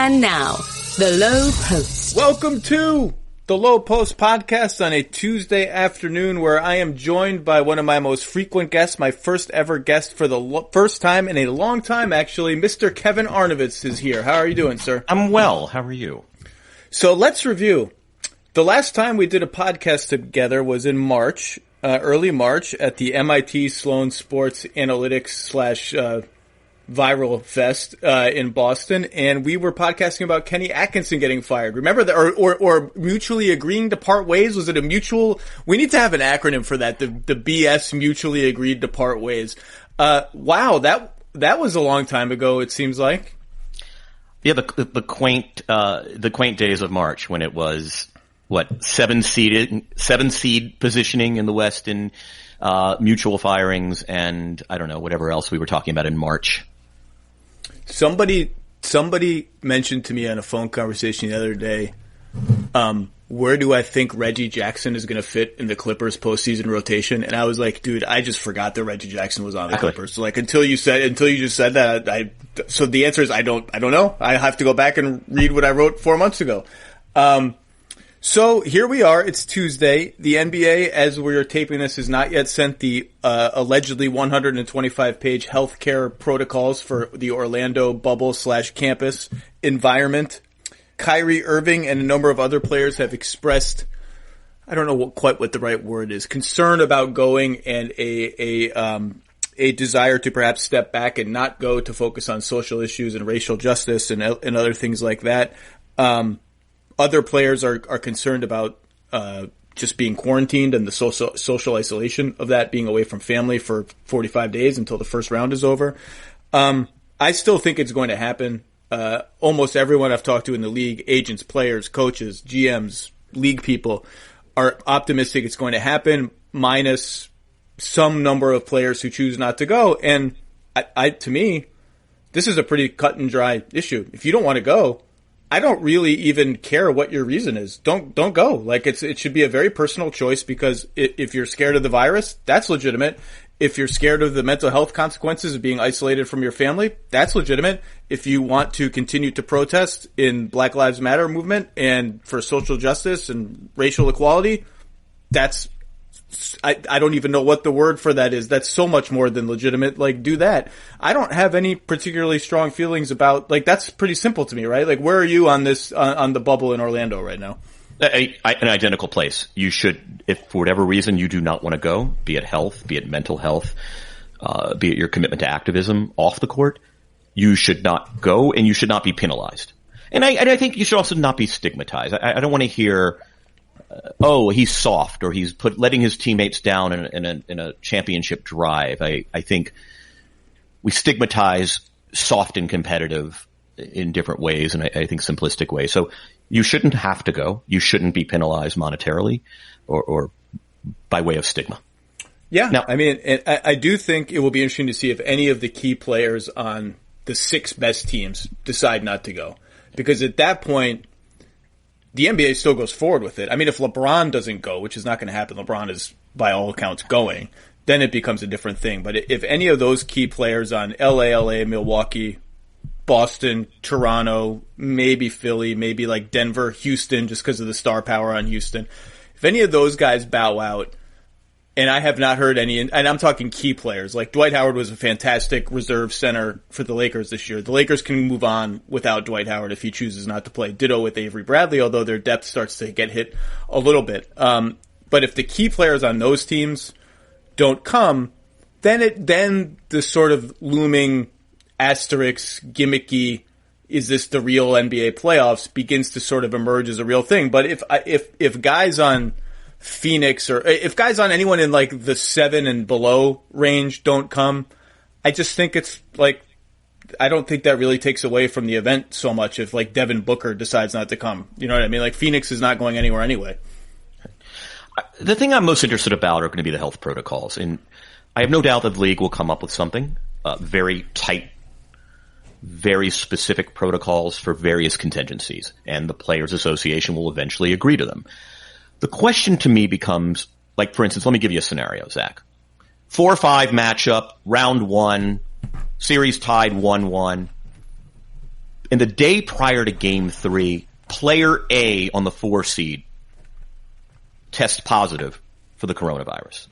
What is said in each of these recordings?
And now, the Lowe Post. Welcome to the Lowe Post podcast on a Tuesday afternoon, where I am joined by one of my most frequent guests, my first ever guest for the first time in a long time, actually. Mr. Kevin Arnovitz is here. How are you doing, sir? I'm well. How are you? So let's review. The last time we did a podcast together was in March, early March, at the MIT Sloan Sports Analytics / Viral Fest in Boston, and we were podcasting about Kenny Atkinson getting fired. Remember that, or mutually agreeing to part ways? Was it a mutual? We need to have an acronym for that. The BS mutually agreed to part ways. Wow, that was a long time ago. It seems like. Yeah, the quaint days of March when it was seven seed positioning in the West in mutual firings, and I don't know, whatever else we were talking about in March. Somebody mentioned to me on a phone conversation the other day, where do I think Reggie Jackson is going to fit in the Clippers postseason rotation? And I was like, dude, I just forgot that Reggie Jackson was on the Clippers. So until you just said that, so the answer is I don't know. I have to go back and read what I wrote 4 months ago. So here we are. It's Tuesday. The NBA, as we are taping this, has not yet sent the allegedly 125-page healthcare protocols for the Orlando bubble / campus environment. Kyrie Irving and a number of other players have expressed, I don't know quite what the right word is, concern about going, and a desire to perhaps step back and not go, to focus on social issues and racial justice and other things like that. Other players are concerned about just being quarantined and the social isolation of that, being away from family for 45 days until the first round is over. I still think it's going to happen. Almost everyone I've talked to in the league, agents, players, coaches, GMs, league people, are optimistic it's going to happen, minus some number of players who choose not to go. And to me, this is a pretty cut and dry issue. If you don't want to go, I don't really even care what your reason is. Don't go. Like, it should be a very personal choice, because if you're scared of the virus, that's legitimate. If you're scared of the mental health consequences of being isolated from your family, that's legitimate. If you want to continue to protest in Black Lives Matter movement and for social justice and racial equality, I don't even know what the word for that is. That's so much more than legitimate. Like, do that. I don't have any particularly strong feelings about, like, that's pretty simple to me, right? Like, where are you on this, on the bubble in Orlando right now? An identical place. You should, if for whatever reason you do not want to go, be it health, be it mental health, be it your commitment to activism off the court, you should not go, and you should not be penalized. And I think you should also not be stigmatized. I don't want to hear, oh, he's soft, or he's letting his teammates down in a championship drive. I think we stigmatize soft and competitive in different ways, and I think simplistic ways. So you shouldn't have to go. You shouldn't be penalized monetarily or by way of stigma. Yeah. Now, I mean, I do think it will be interesting to see if any of the key players on the 6 best teams decide not to go, because at that point, the NBA still goes forward with it. I mean, if LeBron doesn't go, which is not going to happen, LeBron is by all accounts going, then it becomes a different thing. But if any of those key players on LA, Milwaukee, Boston, Toronto, maybe Philly, maybe like Denver, Houston, just because of the star power on Houston, if any of those guys bow out, and I have not heard any, and I'm talking key players, like Dwight Howard was a fantastic reserve center for the Lakers this year. The Lakers can move on without Dwight Howard if he chooses not to play. Ditto with Avery Bradley, although their depth starts to get hit a little bit. But if the key players on those teams don't come, then the sort of looming asterisk, gimmicky, is this the real NBA playoffs, begins to sort of emerge as a real thing. But if guys on Phoenix, or if guys on anyone in like the 7 and below range don't come, I just think it's like, I don't think that really takes away from the event so much if like Devin Booker decides not to come. You know what I mean? Like, Phoenix is not going anywhere anyway. The thing I'm most interested about are going to be the health protocols. And I have no doubt that the league will come up with something, very tight, very specific protocols for various contingencies. And the Players Association will eventually agree to them. The question to me becomes, like, for instance, let me give you a scenario, Zach. 4-5 matchup, round 1, series tied 1-1. in the day prior to Game 3, player A on the 4 seed tests positive for the coronavirus.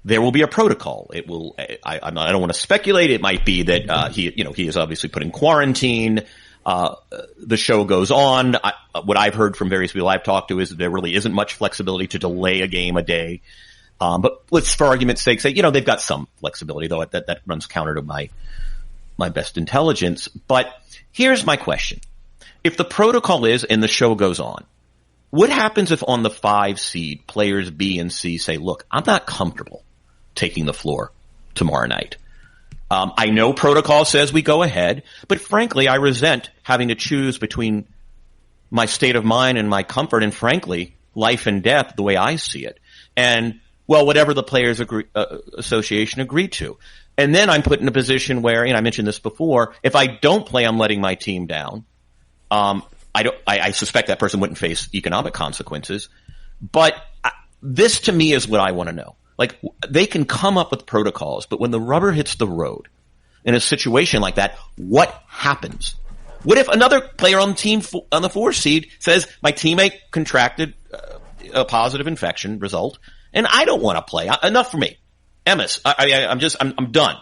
There will be a protocol. It will. I don't want to speculate. It might be that he is obviously put in quarantine. The show goes on. What I've heard from various people I've talked to is that there really isn't much flexibility to delay a game a day. But let's, for argument's sake, say they've got some flexibility, though that runs counter to my best intelligence. But here's my question: if the protocol is and the show goes on, what happens if on the 5 seed players B and C say, "Look, I'm not comfortable taking the floor tomorrow night. I know protocol says we go ahead, but frankly, I resent having to choose between my state of mind and my comfort and frankly, life and death the way I see it. And, well, whatever the Players Association agreed to. And then I'm put in a position where, I mentioned this before, if I don't play, I'm letting my team down. I suspect that person wouldn't face economic consequences. But this to me is what I want to know. Like, they can come up with protocols, but when the rubber hits the road in a situation like that, what happens? What if another player on the team on the 4 seed says, my teammate contracted a positive infection result, and I don't want to play? Enough for me. Emmis, I'm done.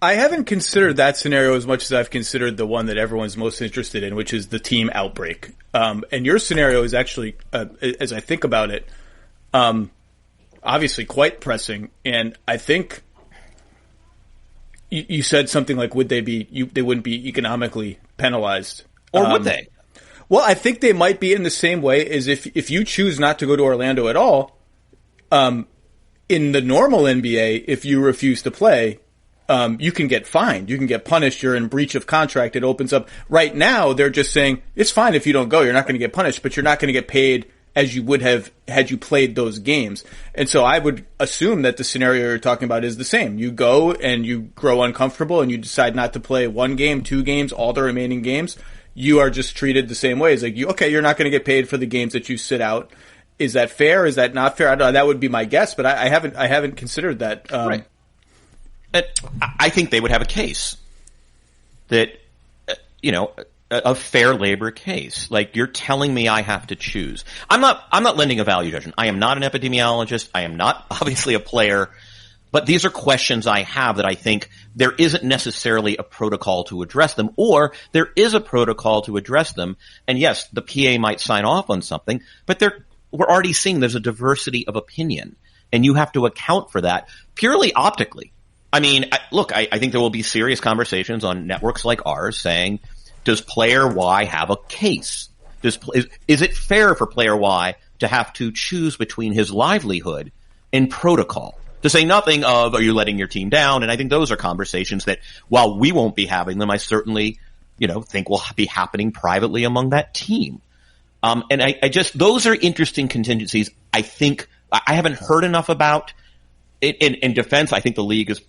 I haven't considered that scenario as much as I've considered the one that everyone's most interested in, which is the team outbreak. And your scenario is actually, as I think about it, obviously quite pressing. And I think you said something like, would they wouldn't be economically penalized. Or would they? Well, I think they might be in the same way as if you choose not to go to Orlando at all, in the normal NBA, if you refuse to play, you can get fined. You can get punished. You're in breach of contract. It opens up. Right now, they're just saying, it's fine if you don't go. You're not going to get punished, but you're not going to get paid as you would have had you played those games. And so I would assume that the scenario you're talking about is the same. You go and you grow uncomfortable and you decide not to play 1 game, 2 games, all the remaining games. You are just treated the same way. It's like, you're not going to get paid for the games that you sit out. Is that fair? Is that not fair? I don't know. That would be my guess, but I haven't considered that. Right. I think they would have a case that, a fair labor case. Like, you're telling me I have to choose. I'm not lending a value judgment. I am not an epidemiologist. I am not obviously a player, but these are questions I have that I think there isn't necessarily a protocol to address them, or there is a protocol to address them. And yes, the PA might sign off on something, but we're already seeing there's a diversity of opinion, and you have to account for that purely optically. I mean, look, I think there will be serious conversations on networks like ours saying, does player Y have a case? Is it fair for player Y to have to choose between his livelihood and protocol? To say nothing of, are you letting your team down? And I think those are conversations that, while we won't be having them, I certainly, think will be happening privately among that team. And I just, those are interesting contingencies. I think I haven't heard enough about it. In defense, I think the league is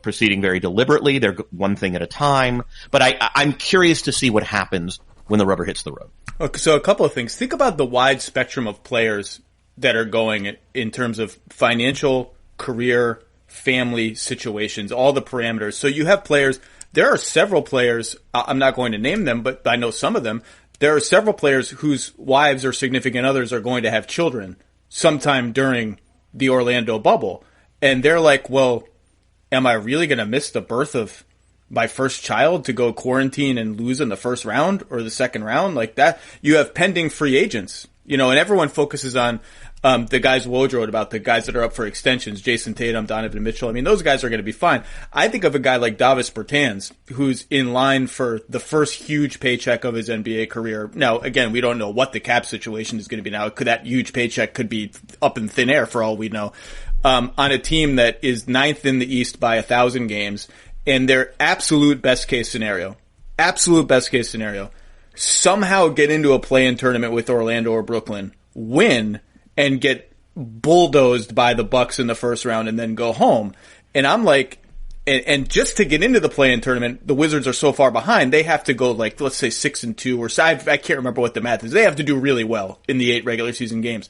proceeding very deliberately. They're one thing at a time. But I'm curious to see what happens when the rubber hits the road. Okay, so a couple of things. Think about the wide spectrum of players that are going in terms of financial, career, family situations, all the parameters. So you have players. There are several players. I'm not going to name them, but I know some of them. There are several players whose wives or significant others are going to have children sometime during the Orlando bubble. And they're like, well, am I really going to miss the birth of my first child to go quarantine and lose in the first round or the second round? Like that, you have pending free agents, and everyone focuses on the guys Woj wrote about, the guys that are up for extensions, Jason Tatum, Donovan Mitchell. I mean, those guys are going to be fine. I think of a guy like Davis Bertans, who's in line for the first huge paycheck of his NBA career. Now, again, we don't know what the cap situation is going to be now. That huge paycheck could be up in thin air for all we know. On a team that is 9th in the East by 1,000 games, and their absolute best case scenario, somehow get into a play-in tournament with Orlando or Brooklyn, win, and get bulldozed by the Bucks in the first round and then go home. And I'm like, and just to get into the play-in tournament, the Wizards are so far behind, they have to go like, let's say 6-2 or I can't remember what the math is. They have to do really well in the 8 regular season games.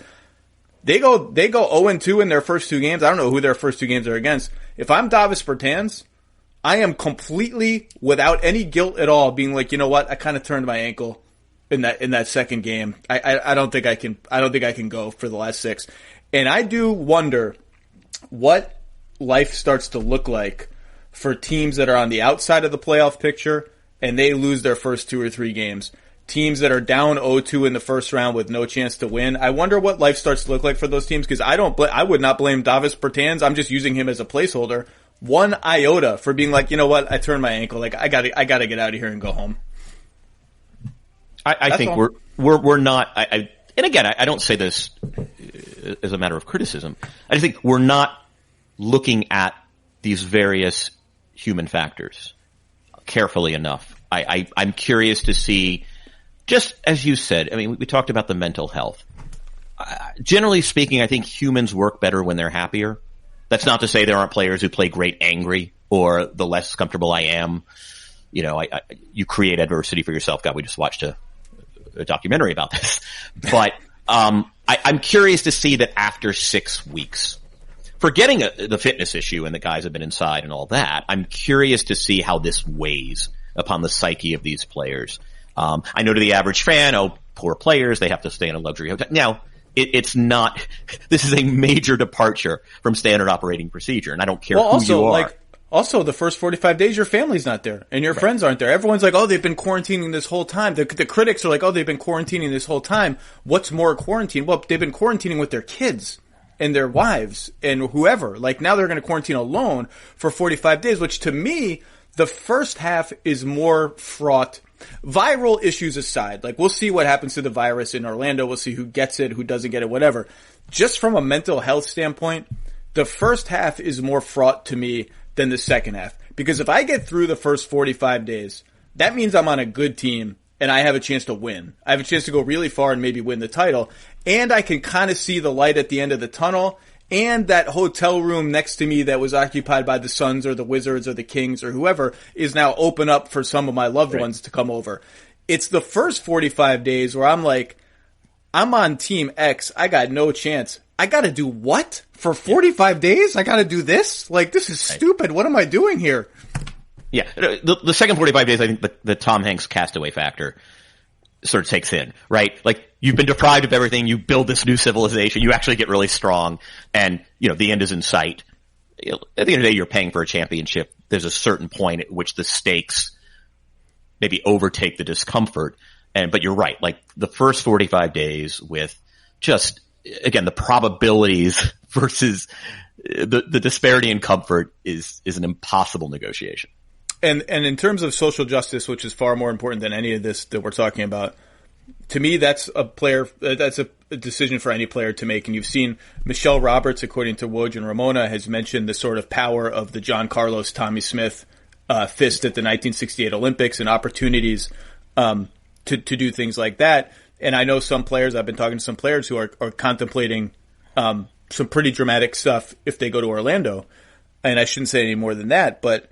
They go 0-2 in their first 2 games. I don't know who their first 2 games are against. If I'm Davis Bertans, I am completely without any guilt at all being like, you know what? I kind of turned my ankle in that second game. I don't think I can go for the last 6. And I do wonder what life starts to look like for teams that are on the outside of the playoff picture and they lose their first 2 or 3 games. Teams that are down 0-2 in the first round with no chance to win. I wonder what life starts to look like for those teams, because I would not blame Davis Bertans. I'm just using him as a placeholder. 1 iota for being like, you know what, I turned my ankle. Like, I gotta get out of here and go home. I think we're not, and again, I don't say this as a matter of criticism. I just think we're not looking at these various human factors carefully enough. I'm curious to see, just as you said, I mean, we talked about the mental health. Generally speaking, I think humans work better when they're happier. That's not to say there aren't players who play great angry, or the less comfortable I am, you know, you create adversity for yourself. God, we just watched a documentary about this. But I'm curious to see that after 6 weeks, forgetting the fitness issue and the guys have been inside and all that, I'm curious to see how this weighs upon the psyche of these players. I know to the average fan, oh, poor players, they have to stay in a luxury hotel. Now, it's not, this is a major departure from standard operating procedure, and I don't care who you are. Also, the first 45 days, your family's not there, and your friends aren't there. Everyone's like, oh, they've been quarantining this whole time. The critics are like, oh, they've been quarantining this whole time. What's more quarantine? Well, they've been quarantining with their kids and their wives and whoever. Like, now they're going to quarantine alone for 45 days, which to me, the first half is more fraught. Viral issues aside, like, we'll see what happens to the virus in Orlando. We'll see who gets it, who doesn't get it, whatever. Just from a mental health standpoint, the first half is more fraught to me than the second half. Because if I get through the first 45 days, that means I'm on a good team and I have a chance to win. I have a chance to go really far and maybe win the title. And I can kind of see the light at the end of the tunnel. And that hotel room next to me that was occupied by the Suns or the Wizards or the Kings or whoever is now open up for some of my loved ones to come over. It's the first 45 days where I'm like, I'm on team X. I got no chance. I got to do what? For 45 days? I got to do this? Like, this is stupid. What am I doing here? Yeah. The second 45 days, I think the Tom Hanks castaway factor sort of takes in, right? Like, you've been deprived of everything. You build this new civilization. You actually get really strong. And, you know, the end is in sight. At the end of the day, you're paying for a championship. There's a certain point at which the stakes maybe overtake the discomfort. But you're right. Like, the first 45 days with just, again, the probabilities versus the disparity in comfort is an impossible negotiation. And in terms of social justice, which is far more important than any of this that we're talking about, to me, that's a decision for any player to make. And you've seen Michelle Roberts, according to Woj and Ramona, has mentioned the sort of power of the John Carlos, Tommy Smith fist at the 1968 Olympics and opportunities to do things like that. And I know some players, I've been talking to some players who are contemplating some pretty dramatic stuff if they go to Orlando. And I shouldn't say any more than that, but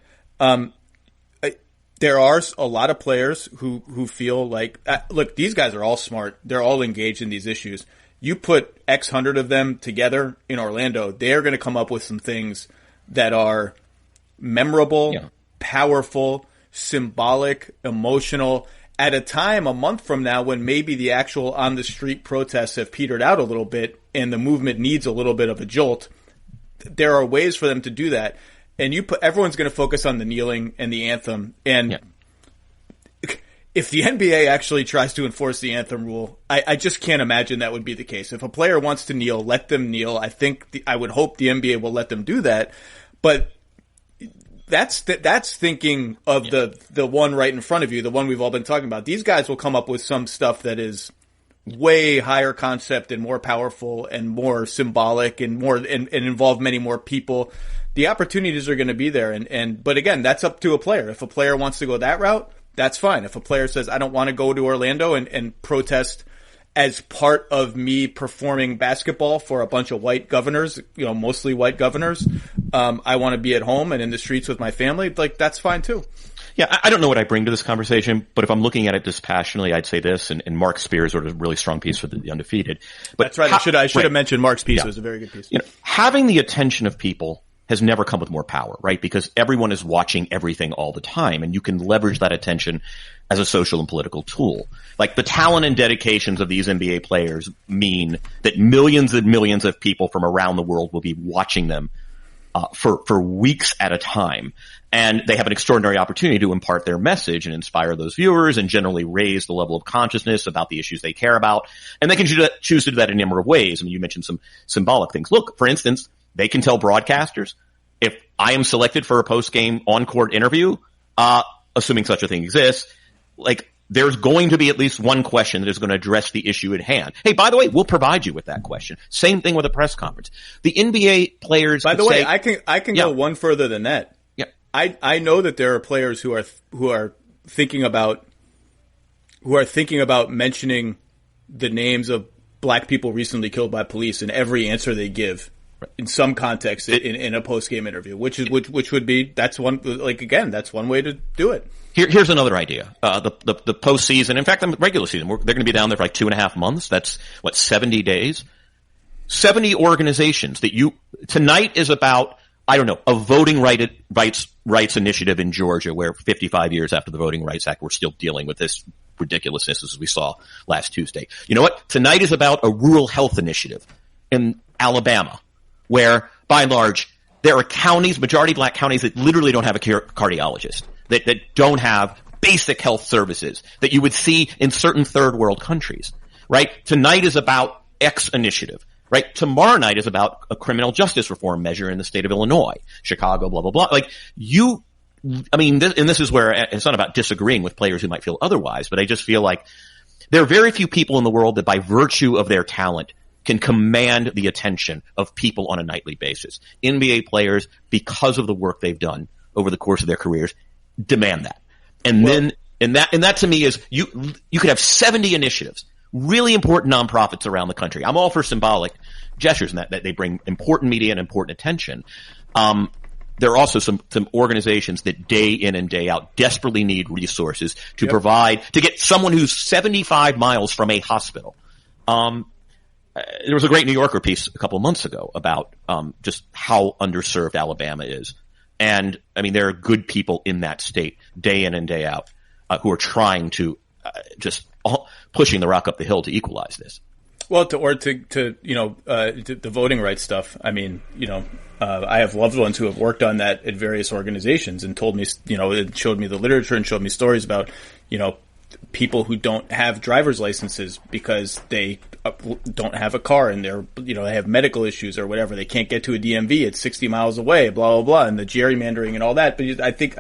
there are a lot of players who feel like, look, these guys are all smart. They're all engaged in these issues. You put X hundred of them together in Orlando, they're going to come up with some things that are memorable, powerful, symbolic, emotional, at a time a month from now when maybe the actual on-the-street protests have petered out a little bit and the movement needs a little bit of a jolt. There are ways for them to do that. And everyone's going to focus on the kneeling and the anthem. And if the NBA actually tries to enforce the anthem rule, I just can't imagine that would be the case. If a player wants to kneel, let them kneel. I would hope the NBA will let them do that. But that's thinking of the one right in front of you, the one we've all been talking about. These guys will come up with some stuff that is way higher concept and more powerful and more symbolic and involve many more people. The opportunities are going to be there. But again, that's up to a player. If a player wants to go that route, that's fine. If a player says, I don't want to go to Orlando and protest as part of me performing basketball for a bunch of white governors, you know, mostly white governors, I want to be at home and in the streets with my family, like, that's fine too. Yeah, I don't know what I bring to this conversation, but if I'm looking at it dispassionately, I'd say this, and Mark Spears wrote a really strong piece for the Undefeated. But that's right. I should have mentioned Mark's piece. It was a very good piece. You know, having the attention of people has never come with more power, right? Because everyone is watching everything all the time, and you can leverage that attention as a social and political tool. Like, the talent and dedications of these NBA players mean that millions and millions of people from around the world will be watching them for weeks at a time. And they have an extraordinary opportunity to impart their message and inspire those viewers and generally raise the level of consciousness about the issues they care about. And they can choose to do that in a number of ways. I mean, you mentioned some symbolic things. Look, for instance, they can tell broadcasters, if I am selected for a post-game on-court interview, assuming such a thing exists, like, there's going to be at least one question that is going to address the issue at hand. Hey, by the way, we'll provide you with that question. Same thing with a press conference. The NBA players. By the way, I can go one further than that. Yeah, I know that there are players who are thinking about mentioning the names of black people recently killed by police in every answer they give. In some context, in a post-game interview, which would be, that's one way to do it. Here's another idea. The postseason, in fact, the regular season, they're going to be down there for like 2.5 months. That's 70 days. 70 organizations tonight is about, I don't know, a voting rights initiative in Georgia, where 55 years after the Voting Rights Act, we're still dealing with this ridiculousness as we saw last Tuesday. You know what? Tonight is about a rural health initiative in Alabama, where, by and large, there are counties, majority black counties, that literally don't have a cardiologist, that don't have basic health services that you would see in certain third world countries, right? Tonight is about X initiative, right? Tomorrow night is about a criminal justice reform measure in the state of Illinois, Chicago, blah, blah, blah. Like, this is where it's not about disagreeing with players who might feel otherwise, but I just feel like there are very few people in the world that, by virtue of their talent, can command the attention of people on a nightly basis. NBA players, because of the work they've done over the course of their careers, demand that. And that to me is, you could have 70 initiatives, really important nonprofits around the country. I'm all for symbolic gestures in that they bring important media and important attention. There are also some organizations that day in and day out desperately need resources to provide, to get someone who's 75 miles from a hospital. There was a great New Yorker piece a couple of months ago about just how underserved Alabama is. And, I mean, there are good people in that state day in and day out who are trying to pushing the rock up the hill to equalize this. Well, the voting rights stuff. I mean, I have loved ones who have worked on that at various organizations and told me, it showed me the literature and showed me stories about, people who don't have driver's licenses because they don't have a car and they have medical issues or whatever. They can't get to a DMV. It's 60 miles away, blah, blah, blah, and the gerrymandering and all that. But I think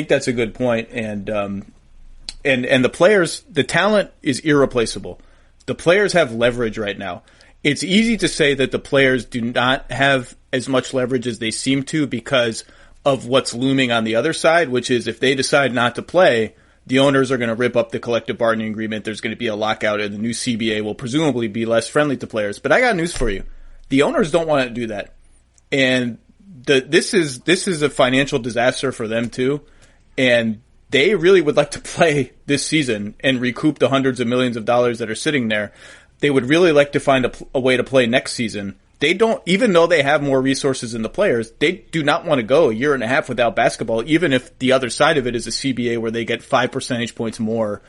that's a good point. And the players, the talent is irreplaceable. The players have leverage right now. It's easy to say that the players do not have as much leverage as they seem to because of what's looming on the other side, which is if they decide not to play, the owners are going to rip up the collective bargaining agreement. There's going to be a lockout, and the new CBA will presumably be less friendly to players. But I got news for you. The owners don't want to do that. And this is a financial disaster for them too. And they really would like to play this season and recoup the hundreds of millions of dollars that are sitting there. They would really like to find a way to play next season. They don't, even though they have more resources than the players, they do not want to go a year and a half without basketball, even if the other side of it is a CBA where they get 5 percentage points more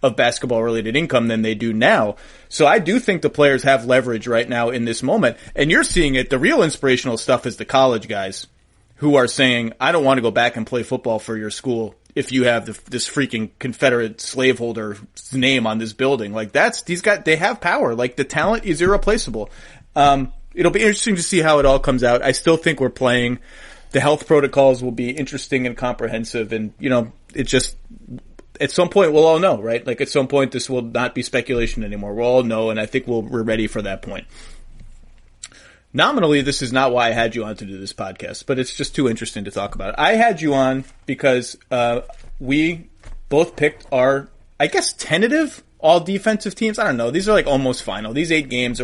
of basketball-related income than they do now. So I do think the players have leverage right now in this moment. And you're seeing it. The real inspirational stuff is the college guys who are saying, I don't want to go back and play football for your school if you have this freaking Confederate slaveholder's name on this building. Like, they have power. Like, the talent is irreplaceable. It'll be interesting to see how it all comes out. I still think we're playing. The health protocols will be interesting and comprehensive. And, it just, at some point we'll all know, right? Like, at some point this will not be speculation anymore. We'll all know, and I think we're ready for that point. Nominally, this is not why I had you on to do this podcast, but it's just too interesting to talk about. I had you on because we both picked our, I guess, tentative all-defensive teams. I don't know. These are like almost final. These 8 games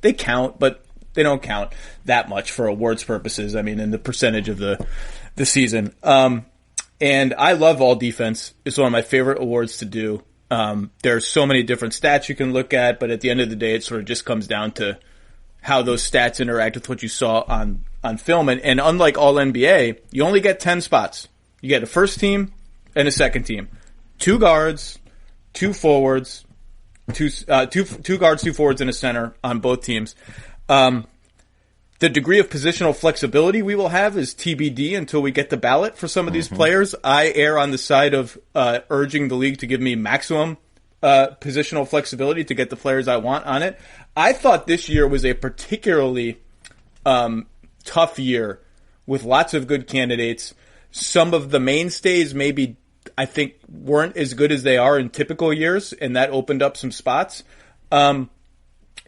they count, but they don't count that much for awards purposes. I mean, in the percentage of the season. And I love all defense. It's one of my favorite awards to do. There's so many different stats you can look at, but at the end of the day, it sort of just comes down to how those stats interact with what you saw on film. And unlike all NBA, you only get 10 spots. You get a first team and a second team. 2 guards, 2 forwards, two guards, 2 forwards, and a center on both teams. The degree of positional flexibility we will have is TBD until we get the ballot for some of these players. I err on the side of urging the league to give me maximum positional flexibility to get the players I want on it. I thought this year was a particularly tough year with lots of good candidates. Some of the mainstays maybe, I think, weren't as good as they are in typical years, and that opened up some spots.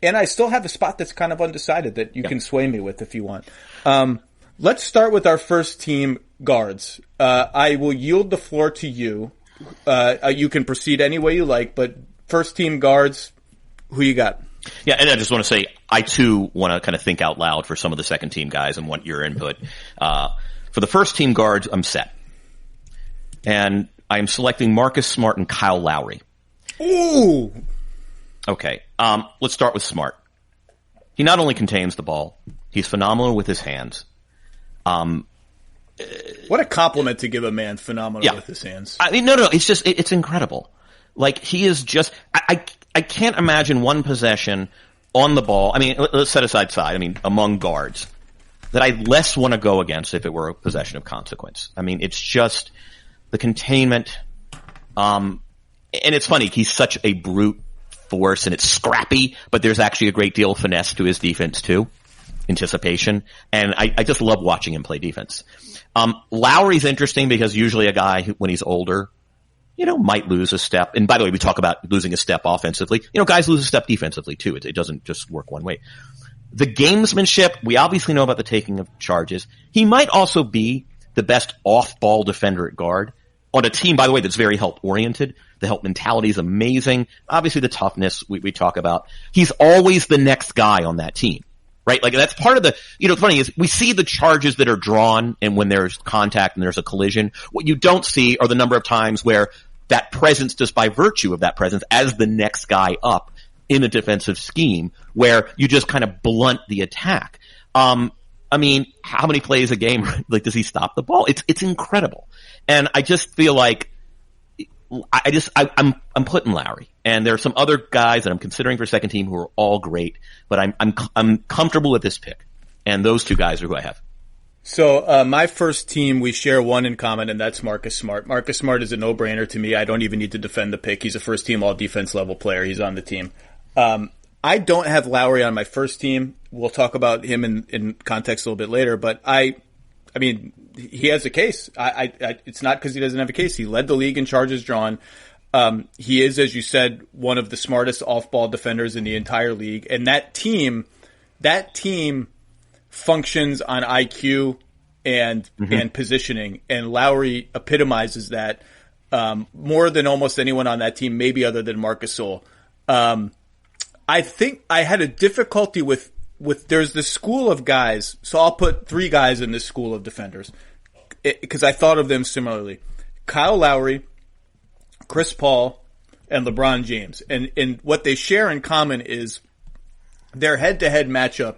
And I still have a spot that's kind of undecided that you can sway me with if you want. Let's start with our first team guards. I will yield the floor to you. You can proceed any way you like, but first team guards, who you got? Yeah, and I just want to say, I too want to kind of think out loud for some of the second team guys and want your input. For the first team guards, I'm set. And I am selecting Marcus Smart and Kyle Lowry. Ooh! Okay, let's start with Smart. He not only contains the ball, he's phenomenal with his hands. What a compliment to give a man phenomenal with his hands. I mean, no, it's incredible. Like, he is just, I can't imagine one possession on the ball. I mean, let's set aside side. I mean, among guards that I'd less want to go against if it were a possession of consequence. I mean, it's just the containment. And it's funny, he's such a brute force and it's scrappy, but there's actually a great deal of finesse to his defense too. Anticipation. And I just love watching him play defense. Lowry's interesting because usually a guy who, when he's older, might lose a step. And by the way, we talk about losing a step offensively. Guys lose a step defensively too. It doesn't just work one way. The gamesmanship, we obviously know about the taking of charges. He might also be the best off-ball defender at guard on a team, by the way, that's very help-oriented. The help mentality is amazing. Obviously the toughness we talk about. He's always the next guy on that team. Right? Like, that's part of the, what's funny is we see the charges that are drawn and when there's contact and there's a collision. What you don't see are the number of times where that presence, just by virtue of that presence as the next guy up in a defensive scheme, where you just kind of blunt the attack. I mean, how many plays a game, like, does he stop the ball? It's incredible. And I just feel like I'm putting Lowry, and there are some other guys that I'm considering for second team who are all great, but I'm comfortable with this pick, and those two guys are who I have. So my first team, we share one in common, and that's Marcus Smart. Marcus Smart is a no-brainer to me. I don't even need to defend the pick. He's a first team all defense level player. He's on the team. I don't have Lowry on my first team. We'll talk about him in context a little bit later, but I mean, he has a case. It's not because he doesn't have a case. He led the league in charges drawn. He is, as you said, one of the smartest off-ball defenders in the entire league. And that team functions on IQ and positioning. And Lowry epitomizes that, more than almost anyone on that team, maybe other than Marcus Gasol. I think I had a difficulty with there's this school of guys, so I'll put 3 guys in this school of defenders because I thought of them similarly. Kyle Lowry, Chris Paul, and LeBron James. And what they share in common is their head-to-head matchup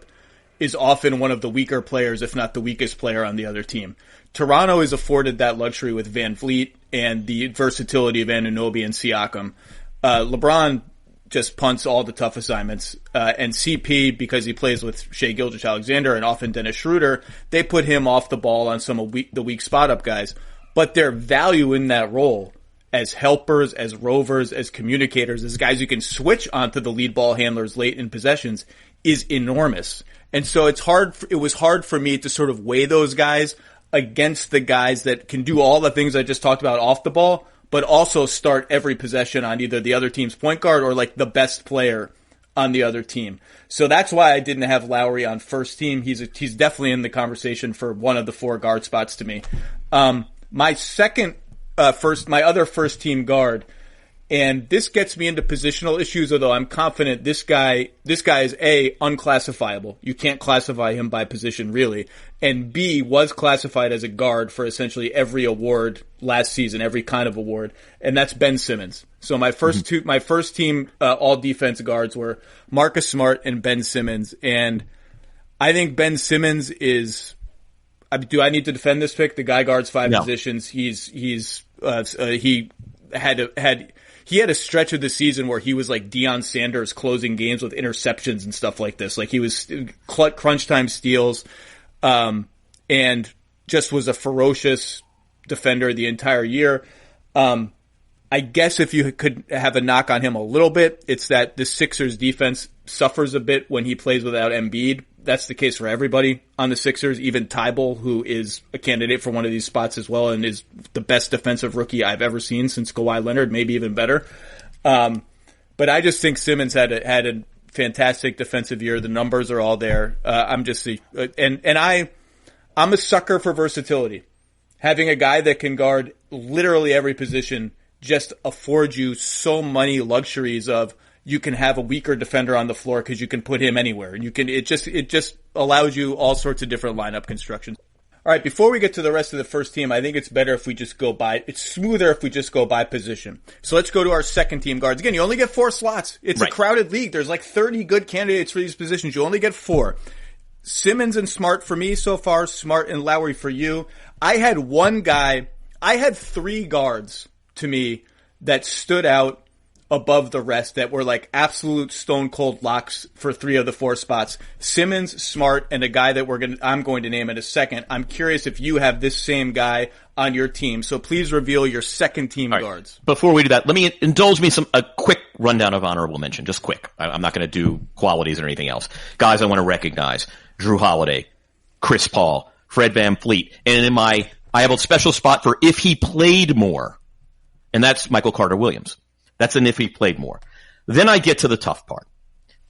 is often one of the weaker players, if not the weakest player on the other team. Toronto is afforded that luxury with Van Vliet and the versatility of Anunoby and Siakam. LeBron just punts all the tough assignments. And CP, because he plays with Shai Gilgeous-Alexander and often Dennis Schroeder, they put him off the ball on some of the weak spot-up guys. But their value in that role as helpers, as rovers, as communicators, as guys who can switch onto the lead ball handlers late in possessions is enormous. And so it was hard for me to sort of weigh those guys against the guys that can do all the things I just talked about off the ball, but also start every possession on either the other team's point guard or like the best player on the other team. So that's why I didn't have Lowry on first team. He's definitely in the conversation for one of the 4 guard spots to me. My other first team guard And this gets me into positional issues, although I'm confident this guy is A, unclassifiable. You can't classify him by position, really. And B, was classified as a guard for essentially every award last season, every kind of award. And that's Ben Simmons. So my first team, all defense guards were Marcus Smart and Ben Simmons. And I think Ben Simmons is, do I need to defend this pick? The guy guards 5 positions. He had a stretch of the season where he was like Deion Sanders closing games with interceptions and stuff like this. Like he was crunch time steals, and just was a ferocious defender the entire year. I guess if you could have a knock on him a little bit, it's that the Sixers defense suffers a bit when he plays without Embiid. That's the case for everybody on the Sixers, even Tybal, who is a candidate for one of these spots as well and is the best defensive rookie I've ever seen since Kawhi Leonard, maybe even better. But I just think Simmons had a fantastic defensive year. The numbers are all there. I'm a sucker for versatility. Having a guy that can guard literally every position just affords you so many luxuries of, you can have a weaker defender on the floor because you can put him anywhere. And it just allows you all sorts of different lineup constructions. All right, before we get to the rest of the first team, I think it's smoother if we just go by position. So let's go to our second team guards. Again, you only get 4 slots. It's a crowded league. There's like 30 good candidates for these positions. You only get 4. Simmons and Smart for me so far, Smart and Lowry for you. I had 3 guards to me that stood out above the rest that were like absolute stone cold locks for 3 of the 4 spots. Simmons, Smart, and a guy that I'm going to name in a second. I'm curious if you have this same guy on your team. So please reveal your second team guards. Before we do that, let me indulge me a quick rundown of honorable mention. Just quick. I'm not going to do qualities or anything else. Guys I want to recognize: Drew Holiday, Chris Paul, Fred VanVleet, and I have a special spot for if he played more, and that's Michael Carter-Williams. That's an if he played more. Then I get to the tough part.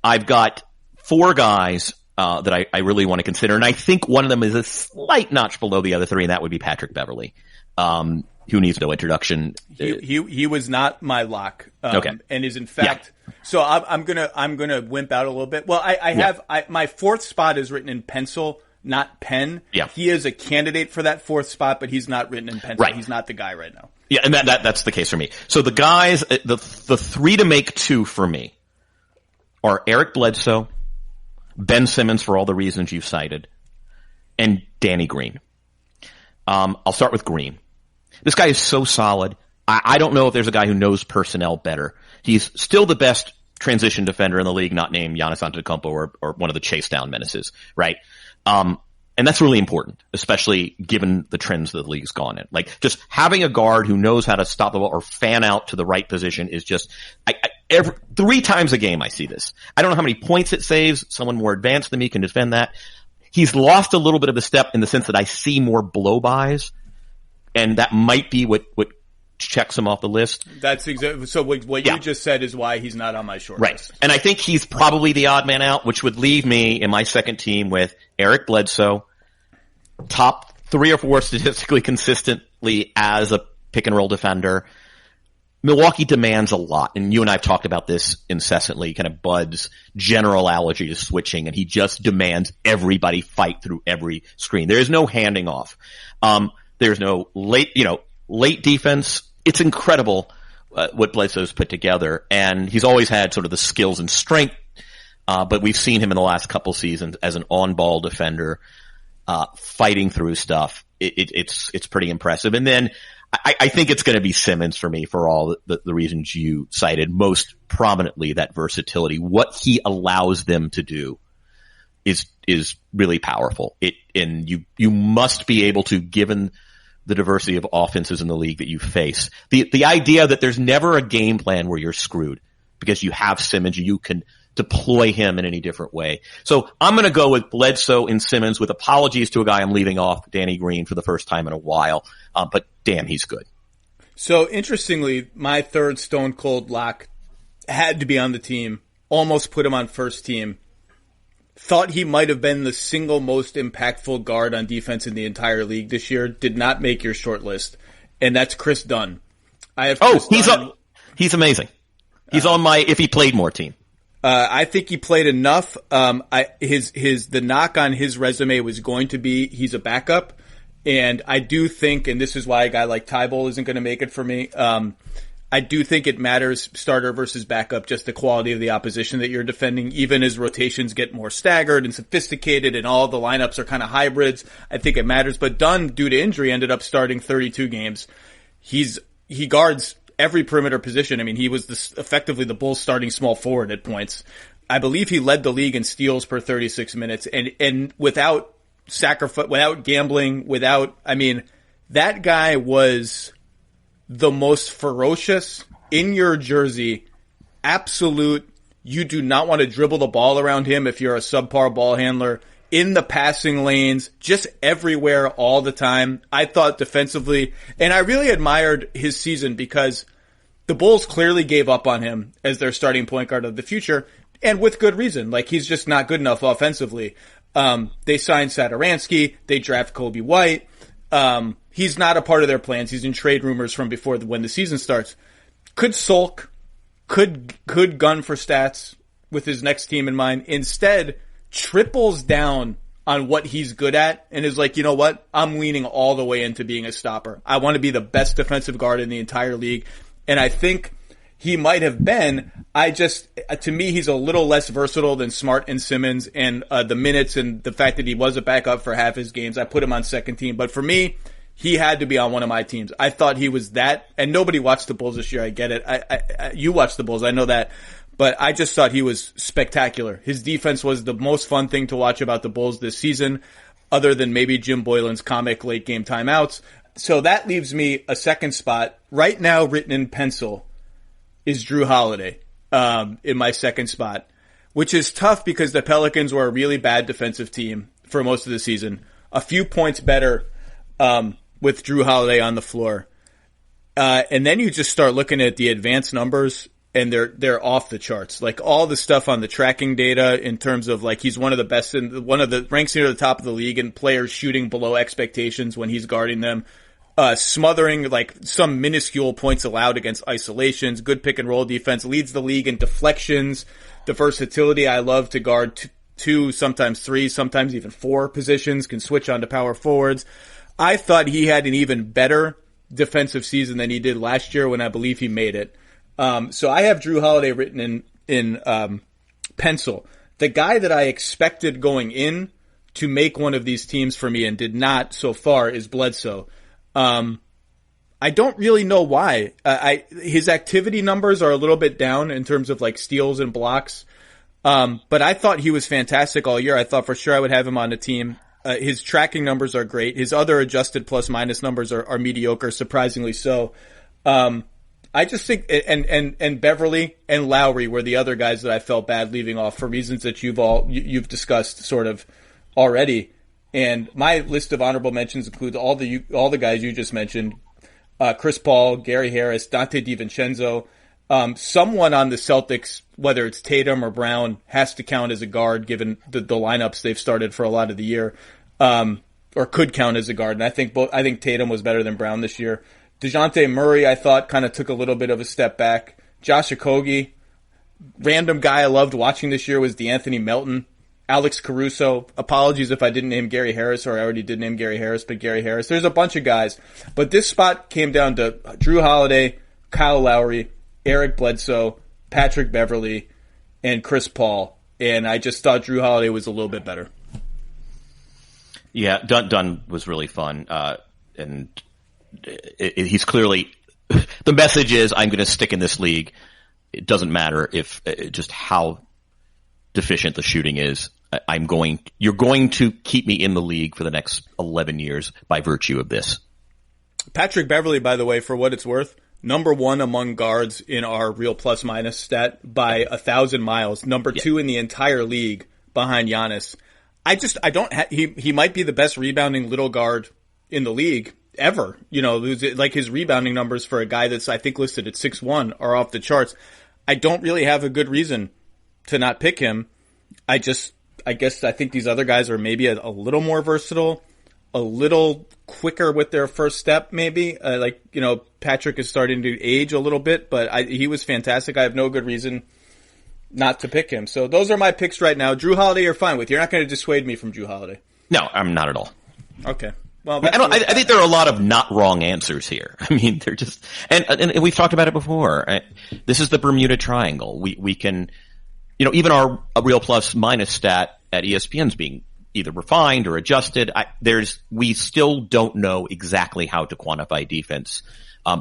I've got 4 guys that I really want to consider, and I think one of them is a slight notch below the other 3, and that would be Patrick Beverley, who needs no introduction. He was not my lock, okay, and is in fact. Yeah. So I'm gonna wimp out a little bit. Well, I have my 4th spot is written in pencil, not pen. Yeah. He is a candidate for that 4th spot, but he's not written in pencil. Right. He's not the guy right now. Yeah, and that's the case for me. So the guys, the 3 to make 2 for me are Eric Bledsoe, Ben Simmons for all the reasons you've cited, and Danny Green. I'll start with Green. This guy is so solid. I don't know if there's a guy who knows personnel better. He's still the best transition defender in the league, not named Giannis Antetokounmpo or one of the chase down menaces, right? And that's really important, especially given the trends that the league's gone in. Like, just having a guard who knows how to stop the ball or fan out to the right position is just, 3 times a game I see this. I don't know how many points it saves. Someone more advanced than me can defend that. He's lost a little bit of the step in the sense that I see more blow-bys, and that might be what checks him off the list. That's exactly, so what you just said is why he's not on my short list. Right. And I think he's probably the odd man out, which would leave me in my second team with Eric Bledsoe, top 3 or 4 statistically consistently as a pick and roll defender. Milwaukee demands a lot, and you and I have talked about this incessantly, kind of Bud's general allergy to switching, and he just demands everybody fight through every screen. There is no handing off. There's no late defense. It's incredible what Bledsoe's put together, and he's always had sort of the skills and strength, but we've seen him in the last couple seasons as an on-ball defender, fighting through stuff. It's pretty impressive. And then I think it's going to be Simmons for me for all the reasons you cited, most prominently that versatility. What he allows them to do is really powerful. And you must be able to, given the diversity of offenses in the league that you face. The idea that there's never a game plan where you're screwed because you have Simmons, you can deploy him in any different way. So I'm going to go with Bledsoe and Simmons, with apologies to a guy I'm leaving off, Danny Green, for the first time in a while. But damn, he's good. So interestingly, my third stone cold lock had to be on the team. Almost put him on first team. Thought he might have been the single most impactful guard on defense in the entire league this year. Did not make your short list. And that's Chris Dunn. I have Chris Dunn. He's amazing. He's on my if he played more team. I think he played enough. The knock on his resume was going to be he's a backup. And I do think, and this is why a guy like Tybalt isn't going to make it for me, I do think it matters, starter versus backup, just the quality of the opposition that you're defending, even as rotations get more staggered and sophisticated and all the lineups are kind of hybrids. I think it matters. But Dunn, due to injury, ended up starting 32 games. He guards every perimeter position. I mean, he was effectively the Bulls' starting small forward at points. I believe he led the league in steals per 36 minutes, and without sacrifice, without gambling, that guy was the most ferocious in your jersey, absolute. You do not want to dribble the ball around him if you're a subpar ball handler, in the passing lanes, just everywhere all the time. I thought defensively, and I really admired his season because the Bulls clearly gave up on him as their starting point guard of the future, and with good reason. Like, he's just not good enough offensively. They signed Satoransky. They draft Kobe White. He's not a part of their plans. He's in trade rumors from before when the season starts. Could sulk, could gun for stats with his next team in mind. Instead, triples down on what he's good at and is like, you know what? I'm leaning all the way into being a stopper. I want to be the best defensive guard in the entire league. And I think he might have been. To me, he's a little less versatile than Smart and Simmons, and the minutes and the fact that he was a backup for half his games, I put him on second team. But for me, he had to be on one of my teams. I thought he was that, and nobody watched the Bulls this year. I get it. You watched the Bulls. I know that. But I just thought he was spectacular. His defense was the most fun thing to watch about the Bulls this season, other than maybe Jim Boylan's comic late game timeouts. So that leaves me a second spot. Right now, written in pencil, is Drew Holiday in my second spot, which is tough because the Pelicans were a really bad defensive team for most of the season. A few points better with Drew Holiday on the floor. And then you just start looking at the advanced numbers, and they're off the charts. Like, all the stuff on the tracking data in terms of, like, he's one of the best ranks near the top of the league in players shooting below expectations when he's guarding them. Smothering, like, some minuscule points allowed against isolations, good pick and roll defense, leads the league in deflections, the versatility. I love to guard two, sometimes three, sometimes even four positions, can switch on to power forwards. I thought he had an even better defensive season than he did last year when I believe he made it. So I have Drew Holiday written in pencil. The guy that I expected going in to make one of these teams for me and did not so far is Bledsoe. I don't really know why. His activity numbers are a little bit down in terms of, like, steals and blocks. But I thought he was fantastic all year. I thought for sure I would have him on the team. His tracking numbers are great. His other adjusted plus minus numbers are mediocre, surprisingly so. I just think, and Beverly and Lowry were the other guys that I felt bad leaving off for reasons that you've discussed sort of already. And my list of honorable mentions includes all the guys you just mentioned: Chris Paul, Gary Harris, Dante DiVincenzo. Someone on the Celtics, whether it's Tatum or Brown, has to count as a guard given the lineups they've started for a lot of the year, or could count as a guard. And I think Tatum was better than Brown this year. DeJounte Murray, I thought, kind of took a little bit of a step back. Josh Okogie, random guy I loved watching this year was DeAnthony Melton. Alex Caruso. Apologies if I didn't name Gary Harris, or I already did name Gary Harris, but Gary Harris. There's a bunch of guys. But this spot came down to Drew Holiday, Kyle Lowry, Eric Bledsoe, Patrick Beverly, and Chris Paul. And I just thought Drew Holiday was a little bit better. Yeah, Dunn was really fun. And he's clearly, the message is, I'm going to stick in this league. It doesn't matter if just how deficient the shooting is. You're going to keep me in the league for the next 11 years by virtue of this. Patrick Beverly, by the way, for what it's worth, number one among guards in our real plus minus stat by 1,000 miles. Number two in the entire league behind Giannis. He might be the best rebounding little guard in the league ever. You know, like, his rebounding numbers for a guy that's, I think, listed at 6'1" are off the charts. I don't really have a good reason to not pick him. I guess I think these other guys are maybe a little more versatile. a little quicker with their first step, maybe. Patrick is starting to age a little bit, but he was fantastic. I have no good reason not to pick him. So those are my picks right now. Drew Holiday you're fine with. You're not going to dissuade me from Drew Holiday. No, I'm not at all. Okay. Well, I think there are a lot of not wrong answers here. I mean, they're just, and we've talked about it before. This is the Bermuda Triangle. We can, even our real plus minus stat at ESPN's being either refined or adjusted. We still don't know exactly how to quantify defense.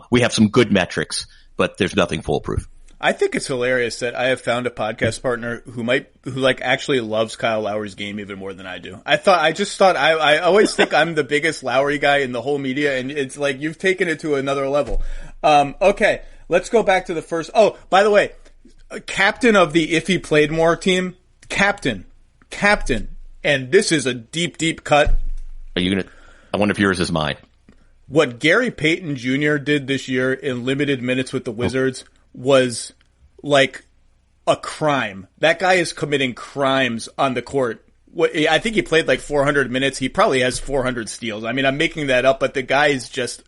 We have some good metrics, but there's nothing foolproof. I think it's hilarious that I have found a podcast partner who actually loves Kyle Lowry's game even more than I do. I always think I'm the biggest Lowry guy in the whole media, and it's like you've taken it to another level. Okay, let's go back to the first. Oh, by the way, captain of the If He Played More team, captain, and this is a deep, deep cut. Are you gonna? I wonder if yours is mine. What Gary Payton Jr. did this year in limited minutes with the Wizards was like a crime. That guy is committing crimes on the court. I think he played like 400 minutes. He probably has 400 steals. I mean, I'm making that up, but the guy is just,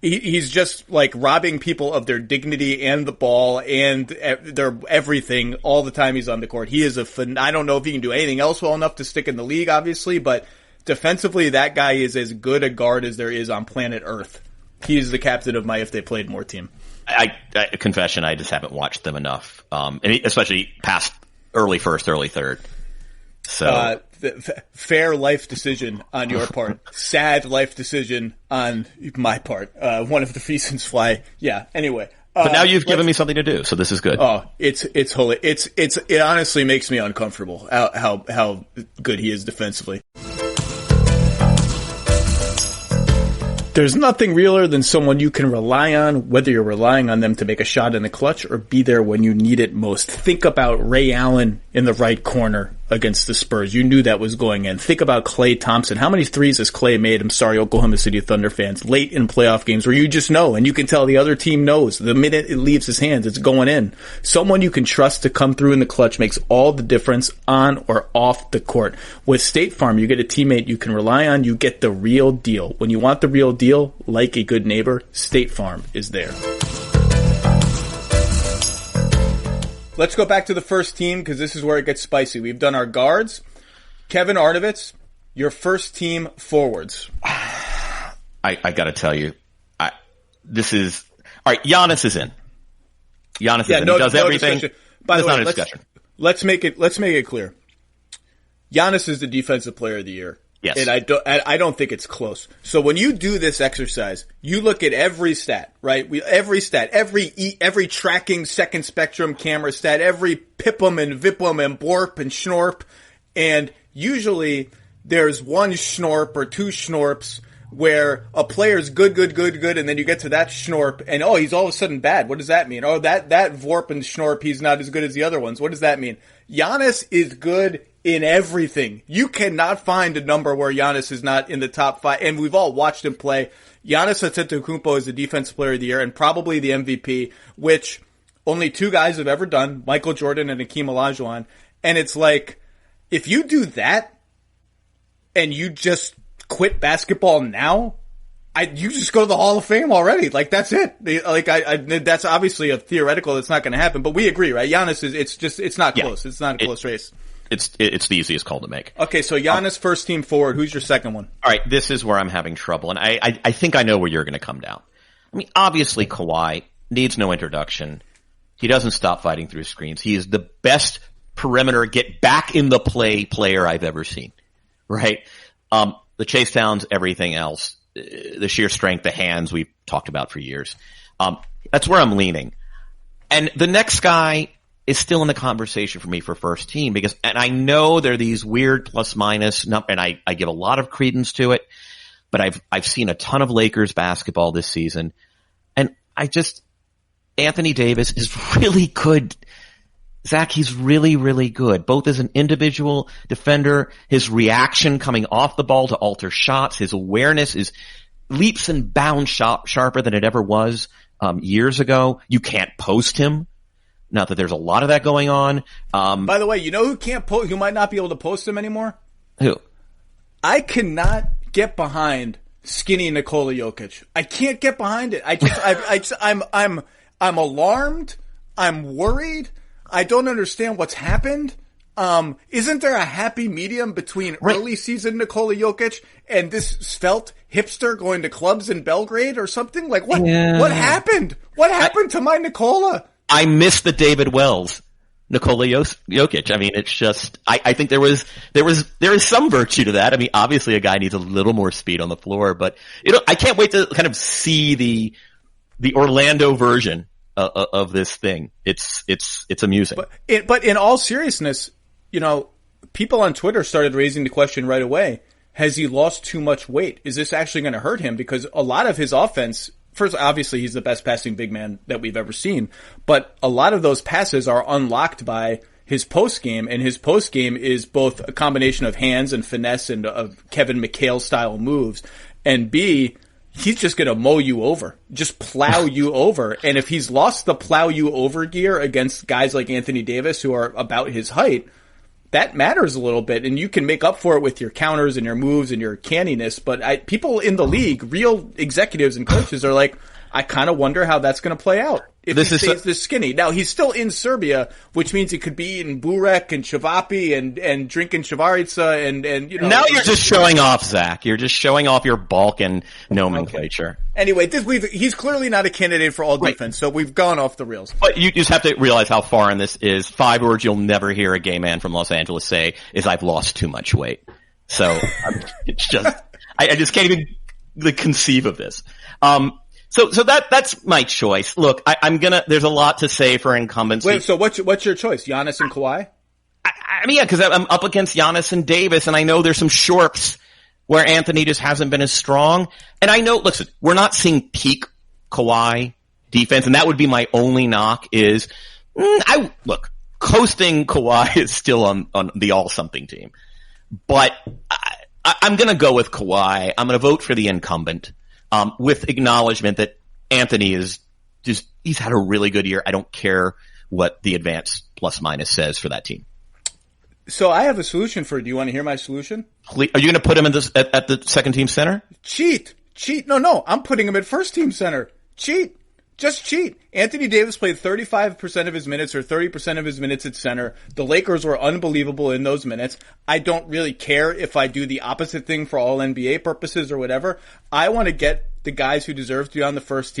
he's just like robbing people of their dignity and the ball and their everything all the time he's on the court. He is I don't know if he can do anything else well enough to stick in the league, obviously, but defensively, that guy is as good a guard as there is on planet Earth. He is the captain of my If They Played More team. I confession, I just haven't watched them enough, and especially past early first, early third. So fair life decision on your part, sad life decision on my part. One of the reasons why, yeah. Anyway, but now you've given me something to do, so this is good. Oh, it's holy. It honestly makes me uncomfortable how good he is defensively. There's nothing realer than someone you can rely on, whether you're relying on them to make a shot in the clutch or be there when you need it most. Think about Ray Allen in the right corner against the Spurs. You knew that was going in. Think about Klay Thompson. How many threes has Klay made? I'm sorry, Oklahoma City Thunder fans. Late in playoff games where you just know and you can tell the other team knows. The minute it leaves his hands, it's going in. Someone you can trust to come through in the clutch makes all the difference on or off the court. With State Farm, you get a teammate you can rely on. You get the real deal. When you want the real deal, like a good neighbor, State Farm is there. Let's go back to the first team because this is where it gets spicy. We've done our guards. Kevin Arnovitz, your first team forwards. I got to tell you, this is all right. Giannis is in. Giannis is in. He does everything. Discussion. By the way, not a discussion. Let's make it clear. Giannis is the defensive player of the year. Yes. And I don't think it's close. So when you do this exercise, you look at every stat, right? Every stat, every tracking second spectrum camera stat, every pippum and vippum and blorp and schnorp. And usually there's one schnorp or two schnorps where a player's good, and then you get to that schnorp and he's all of a sudden bad. What does that mean? Oh, that vorp and schnorp, he's not as good as the other ones. What does that mean? Giannis is good in everything. You cannot find a number where Giannis is not in the top 5, and we've all watched him play. Giannis Antetokounmpo is the defensive player of the year and probably the MVP, which only two guys have ever done, Michael Jordan and Hakeem Olajuwon. And it's like, if you do that and you just quit basketball now, you just go to the Hall of Fame already. Like, that's it. That's obviously a theoretical that's not going to happen, but we agree, right? Giannis it's not close. It's not a close race. It's the easiest call to make. Okay, so Giannis first team forward. Who's your second one? All right, this is where I'm having trouble, and I think I know where you're going to come down. I mean, obviously Kawhi needs no introduction. He doesn't stop fighting through screens. He is the best perimeter get back in the play player I've ever seen. Right? The chase downs, everything else, the sheer strength, the hands we've talked about for years. That's where I'm leaning. And the next guy is still in the conversation for me for first team and I know there are these weird plus minus, and I give a lot of credence to it, but I've seen a ton of Lakers basketball this season, and Anthony Davis is really good. Zach, he's really, really good, both as an individual defender, his reaction coming off the ball to alter shots, his awareness is leaps and bounds sharper than it ever was years ago. You can't post him. Not that there's a lot of that going on. By the way, you know who can't post? Who might not be able to post him anymore? Who? I cannot get behind skinny Nikola Jokic. I can't get behind it. I'm alarmed. I'm worried. I don't understand what's happened. Isn't there a happy medium between early season Nikola Jokic and this svelte hipster going to clubs in Belgrade or something? Like what happened? What happened to my Nikola? I miss the David Wells Nikola Jokic. I mean, it's just, I think there is some virtue to that. I mean, obviously a guy needs a little more speed on the floor, but I can't wait to kind of see the Orlando version of this thing. It's amusing. But in all seriousness, people on Twitter started raising the question right away. Has he lost too much weight? Is this actually going to hurt him? Because a lot of his offense, first, obviously he's the best passing big man that we've ever seen, but a lot of those passes are unlocked by his post game, and his post game is both a combination of hands and finesse and of Kevin McHale style moves, and B, he's just going to mow you over, just plow you over. And if he's lost the plow you over gear against guys like Anthony Davis who are about his height, that matters a little bit, and you can make up for it with your counters and your moves and your canniness. But people in the league, real executives and coaches, are like, I kind of wonder how that's going to play out if he stays this skinny. Now, he's still in Serbia, which means he could be eating burek and cevapi and drinking Shavarica and Now you're just showing off, Zach. You're just showing off your Balkan nomenclature. Okay. Anyway, he's clearly not a candidate for all defense, so we've gone off the rails. But you just have to realize how far in this is. 5 words you'll never hear a gay man from Los Angeles say is, I've lost too much weight. So it's just, I just can't even conceive of this. So that's my choice. Look, there's a lot to say for incumbency. Wait, so what's your choice? Giannis and Kawhi? I mean, yeah, cause I'm up against Giannis and Davis, and I know there's some shorps where Anthony just hasn't been as strong. And I know, listen, we're not seeing peak Kawhi defense, and that would be my only knock is, coasting Kawhi is still on the all-something team. But I'm gonna go with Kawhi. I'm gonna vote for the incumbent. With acknowledgement that Anthony is just, he's had a really good year. I don't care what the advanced plus minus says for that team. So I have a solution for you. Do you want to hear my solution? Are you going to put him at the second team center? Cheat. No. I'm putting him at first team center. Cheat. Just cheat. Anthony Davis played 35% of his minutes or 30% of his minutes at center. The Lakers were unbelievable in those minutes. I don't really care if I do the opposite thing for all NBA purposes or whatever. I want to get the guys who deserve to be on the first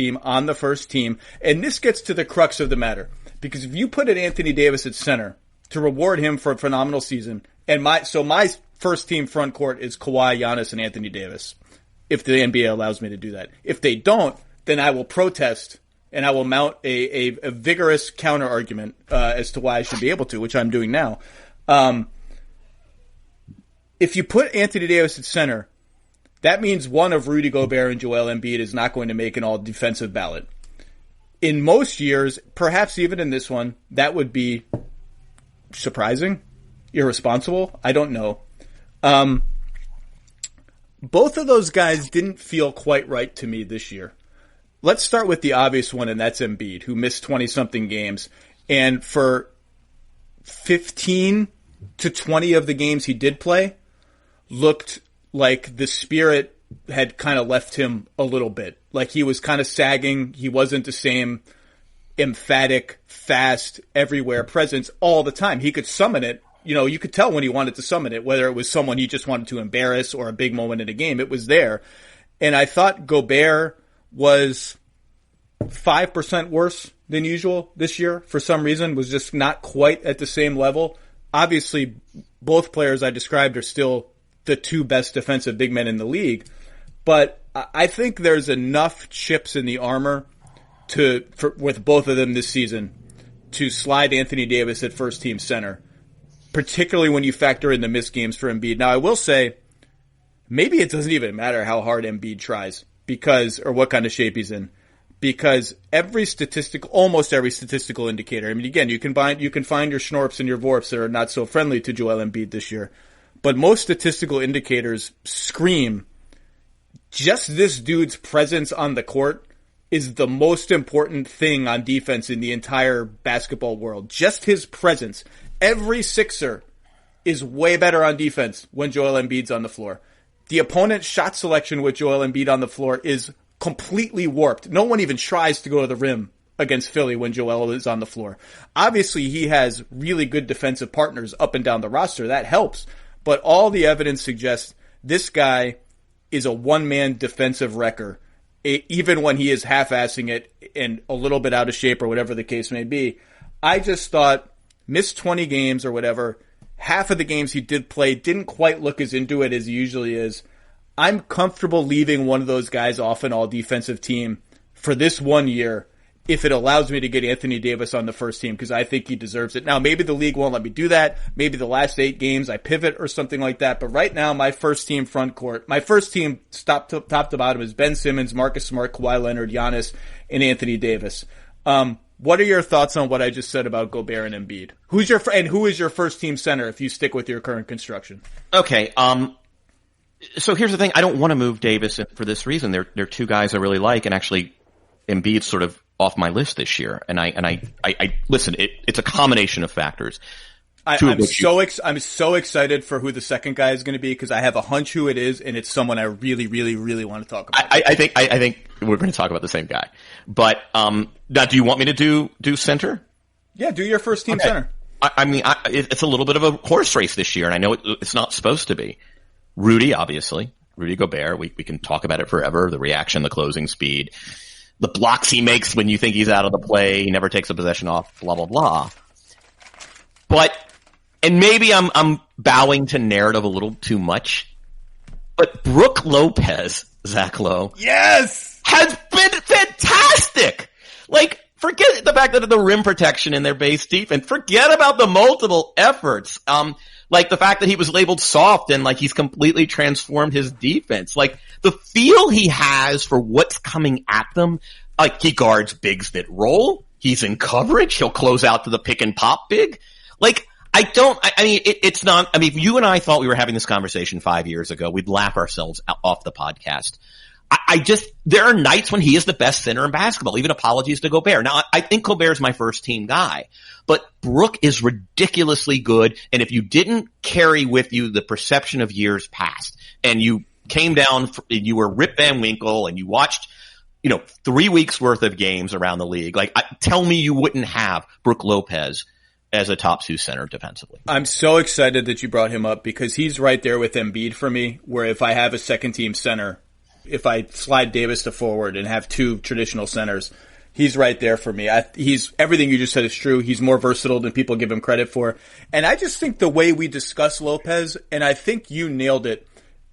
team. And this gets to the crux of the matter. Because if you put an Anthony Davis at center to reward him for a phenomenal season, and my first team front court is Kawhi, Giannis, and Anthony Davis, if the NBA allows me to do that. If they don't, then I will protest and I will mount a vigorous counter argument as to why I should be able to, which I'm doing now. If you put Anthony Davis at center, that means one of Rudy Gobert and Joel Embiid is not going to make an all-defensive ballot. In most years, perhaps even in this one, that would be surprising, irresponsible. I don't know. Both of those guys didn't feel quite right to me this year. Let's start with the obvious one, and that's Embiid, who missed 20-something games. And for 15 to 20 of the games he did play, looked like the spirit had kind of left him a little bit. Like he was kind of sagging. He wasn't the same emphatic, fast, everywhere presence all the time. He could summon it. You could tell when he wanted to summon it, whether it was someone he just wanted to embarrass or a big moment in a game. It was there. And I thought Gobert was 5% worse than usual this year for some reason, was just not quite at the same level. Obviously, both players I described are still the two best defensive big men in the league, but I think there's enough chips in the armor with both of them this season to slide Anthony Davis at first team center, particularly when you factor in the missed games for Embiid. Now, I will say, maybe it doesn't even matter how hard Embiid tries or what kind of shape he's in, because almost every statistical indicator. I mean, again, you can find your Schnorps and your Vorps that are not so friendly to Joel Embiid this year, but most statistical indicators scream just this dude's presence on the court is the most important thing on defense in the entire basketball world. Just his presence. Every Sixer is way better on defense when Joel Embiid's on the floor. the opponent's shot selection with Joel Embiid on the floor is completely warped. No one even tries to go to the rim against Philly when Joel is on the floor. Obviously, he has really good defensive partners up and down the roster. That helps. But all the evidence suggests this guy is a one-man defensive wrecker, even when he is half-assing it and a little bit out of shape or whatever the case may be. I just thought, missed 20 games or whatever, half of the games he did play didn't quite look as into it as he usually is. I'm comfortable leaving one of those guys off an all-defensive team for this 1 year if it allows me to get Anthony Davis on the first team, because I think he deserves it. Now, maybe the league won't let me do that. Maybe the last 8 games I pivot or something like that. But right now, my first team front court, my first team top to bottom is Ben Simmons, Marcus Smart, Kawhi Leonard, Giannis, and Anthony Davis. What are your thoughts on what I just said about Gobert and Embiid? Who is your first team center if you stick with your current construction? Okay. So here's the thing. I don't want to move Davis for this reason. They're two guys I really like, and actually Embiid's sort of off my list this year. And I listen, it's a combination of factors. I'm so excited for who the second guy is going to be, because I have a hunch who it is, and it's someone I really, really, really want to talk about. I think we're going to talk about the same guy. But now, do you want me to do center? Yeah, do your first team center. It's a little bit of a horse race this year, and I know it's not supposed to be. Rudy, obviously. Rudy Gobert. We can talk about it forever. The reaction, the closing speed, the blocks he makes when you think he's out of the play. He never takes a possession off, blah, blah, blah. And maybe I'm bowing to narrative a little too much, but Brook Lopez, Zach Lowe. Yes! Has been fantastic! Like, forget the fact that the rim protection in their base defense. Forget about the multiple efforts. Like the fact that he was labeled soft and like he's completely transformed his defense. Like the feel he has for what's coming at them. Like he guards bigs that roll. He's in coverage. He'll close out to the pick and pop big. Like it's not, if you and I thought we were having this conversation 5 years ago, we'd laugh ourselves off the podcast. There are nights when he is the best center in basketball, even apologies to Gobert. Now, I think Gobert's my first team guy, but Brook is ridiculously good. And if you didn't carry with you the perception of years past and you came down, you were Rip Van Winkle and you watched, 3 weeks worth of games around the league, tell me you wouldn't have Brook Lopez as a top 2 center defensively. I'm so excited that you brought him up, because he's right there with Embiid for me, where if I have a second team center, if I slide Davis to forward and have 2 traditional centers, he's right there for me. He's everything you just said is true. He's more versatile than people give him credit for. And I just think the way we discuss Lopez, and I think you nailed it,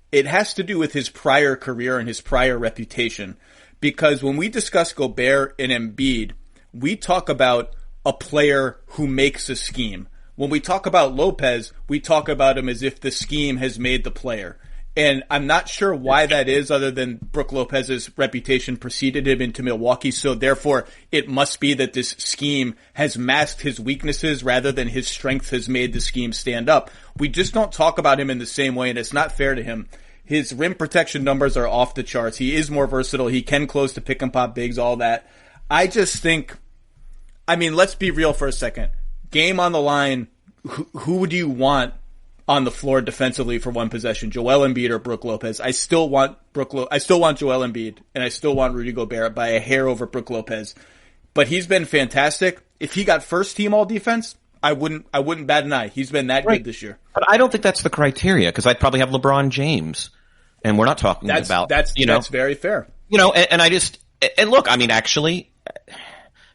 it has to do with his prior career and his prior reputation. Because when we discuss Gobert and Embiid, we talk about a player who makes a scheme. When we talk about Lopez, we talk about him as if the scheme has made the player. And I'm not sure why that is, other than Brook Lopez's reputation preceded him into Milwaukee. So therefore, it must be that this scheme has masked his weaknesses rather than his strength has made the scheme stand up. We just don't talk about him in the same way, and it's not fair to him. His rim protection numbers are off the charts. He is more versatile. He can close to pick and pop bigs, all that. I just think, let's be real for a second. Game on the line, who would you want on the floor defensively for one possession? Joel Embiid or Brook Lopez? I still want Joel Embiid, and I still want Rudy Gobert by a hair over Brook Lopez. But he's been fantastic. If he got first team all defense, I wouldn't bat an eye. He's been that good this year. But I don't think that's the criteria, because I'd probably have LeBron James, and we're not talking about that's very fair. And look, actually,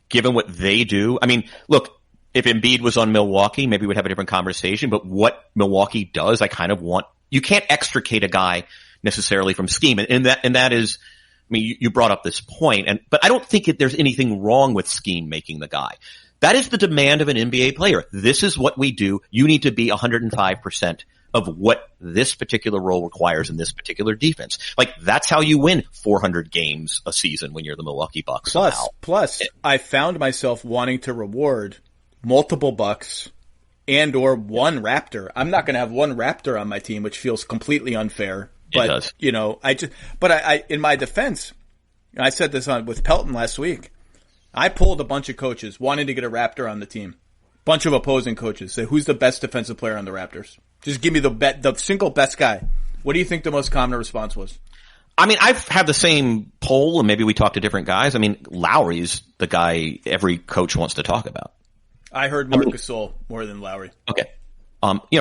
given what they do, look, if Embiid was on Milwaukee, maybe we'd have a different conversation, but what Milwaukee does, I kind of want, you can't extricate a guy necessarily from scheme. And that is, you brought up this point, but I don't think there's anything wrong with scheme making the guy. That is the demand of an NBA player. This is what we do. You need to be 105% of what this particular role requires in this particular defense. That's how you win 400 games a season when you're the Milwaukee Bucks. Plus, I found myself wanting to reward multiple Bucks and or one Raptor. I'm not going to have one Raptor on my team, which feels completely unfair. But, it does. I in my defense, I said this with Pelton last week. I pulled a bunch of coaches wanting to get a Raptor on the team. Bunch of opposing coaches say, who's the best defensive player on the Raptors? Just give me the single best guy. What do you think the most common response was? I mean, I've had the same poll, and maybe we talked to different guys. I mean, Lowry's the guy every coach wants to talk about. I heard more Gasol more than Lowry. Okay.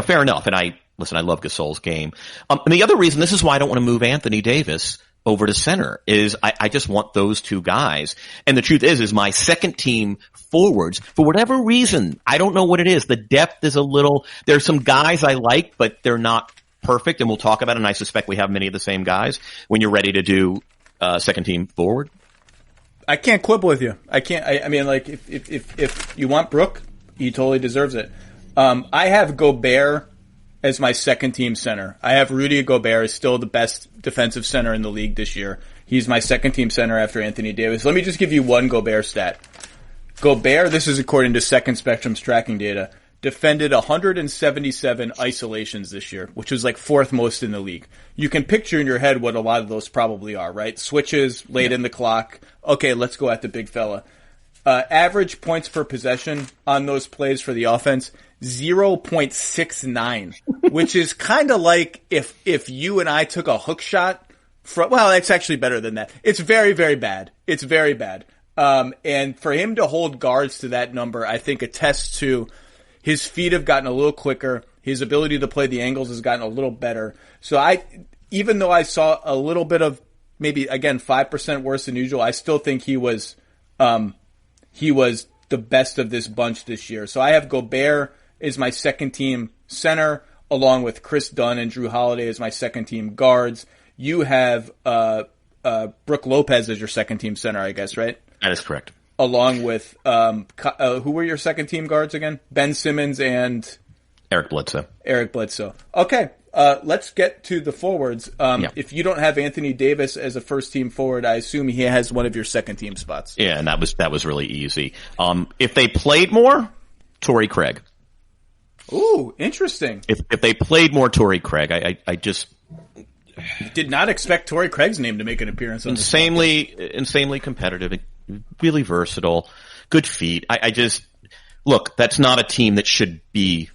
Fair enough. And I love Gasol's game. And the other reason, this is why I don't want to move Anthony Davis over to center, is I just want those two guys. And the truth is my second team forwards, for whatever reason, I don't know what it is. The depth is there's some guys I like, but they're not perfect, and we'll talk about it, and I suspect we have many of the same guys when you're ready to do second team forward. I can't quibble with you. I can't. I mean, like, if you want Brook, he totally deserves it. I have Gobert as my second team center. I have Rudy Gobert is still the best defensive center in the league this year. He's my second team center after Anthony Davis. Let me just give you one Gobert stat. Gobert, this is according to Second Spectrum's tracking data, defended 177 isolations this year, which was like fourth most in the league. You can picture in your head what a lot of those probably are, right? Switches, late in the clock. Okay, let's go at the big fella. Average points per possession on those plays for the offense, 0.69, which is kind of like if you and I took a hook shot from, well, it's actually better than that. It's very, very bad. It's very bad. And for him to hold guards to that number, I think attests to his feet have gotten a little quicker. His ability to play the angles has gotten a little better. So even though I saw a little bit of maybe, again, 5% worse than usual, I still think he was the best of this bunch this year. So I have Gobert as my second team center, along with Chris Dunn and Drew Holiday as my second team guards. You have Brook Lopez as your second team center, I guess, right? That is correct. Along with who were your second team guards again? Ben Simmons and Eric Bledsoe. Okay, let's get to the forwards. If you don't have Anthony Davis as a first team forward, I assume he has one of your second team spots. Yeah, and that was really easy. If they played more, Torrey Craig. Ooh, interesting. If they played more, Torrey Craig. I just did not expect Torrey Craig's name to make an appearance on insanely competitive. Really versatile, good feet. I just look. That's not a team that should be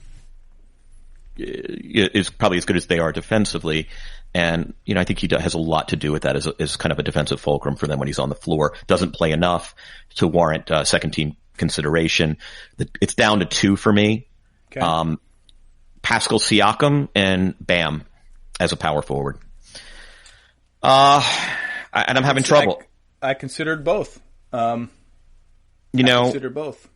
is probably as good as they are defensively, and I think he has a lot to do with that as kind of a defensive fulcrum for them when he's on the floor. Doesn't play enough to warrant second team consideration. It's down to two for me. Okay. Pascal Siakam and Bam as a power forward. And I'm having trouble. I considered both. Consider both.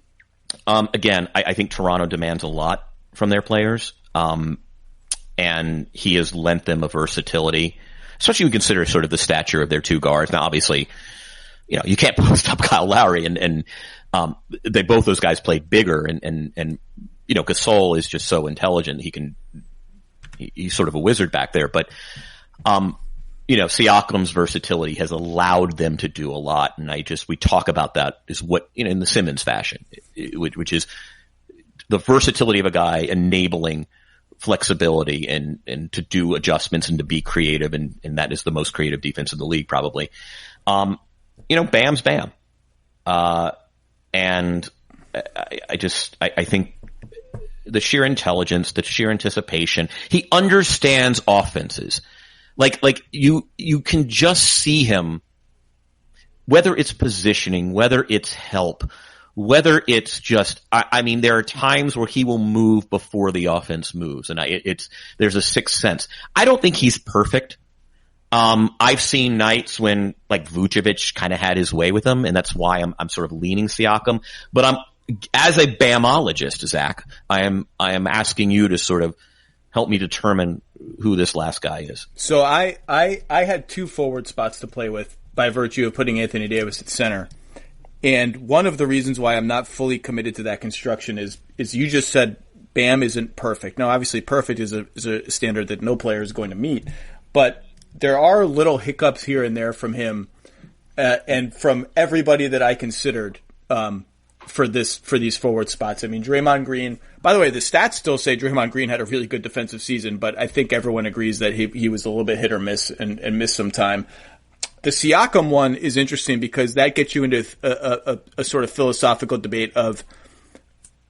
Again, I think Toronto demands a lot from their players. And he has lent them a versatility, especially when you consider sort of the stature of their two guards. Now, obviously, you can't post up Kyle Lowry and both those guys play bigger and Gasol is just so intelligent. He's sort of a wizard back there, but, Siakam's versatility has allowed them to do a lot. And we talk about that is what, in the Simmons fashion, which is the versatility of a guy enabling flexibility and to do adjustments and to be creative. And that is the most creative defense in the league, probably. Bam's Bam. And I think the sheer intelligence, the sheer anticipation, he understands offenses. Like you can just see him, whether it's positioning, whether it's help, whether it's just, there are times where he will move before the offense moves, and there's a sixth sense. I don't think he's perfect. I've seen nights when like Vucevic kind of had his way with him, and that's why I'm sort of leaning Siakam. But as a Bamologist, Zach, I am asking you to sort of help me determine who this last guy is. So I had two forward spots to play with by virtue of putting Anthony Davis at center. And one of the reasons why I'm not fully committed to that construction is you just said Bam isn't perfect. Now, obviously, perfect is a standard that no player is going to meet. But there are little hiccups here and there from him and from everybody that I considered for these forward spots. Draymond Green. By the way, the stats still say Draymond Green had a really good defensive season, but I think everyone agrees that he was a little bit hit or miss and missed some time. The Siakam one is interesting because that gets you into a sort of philosophical debate of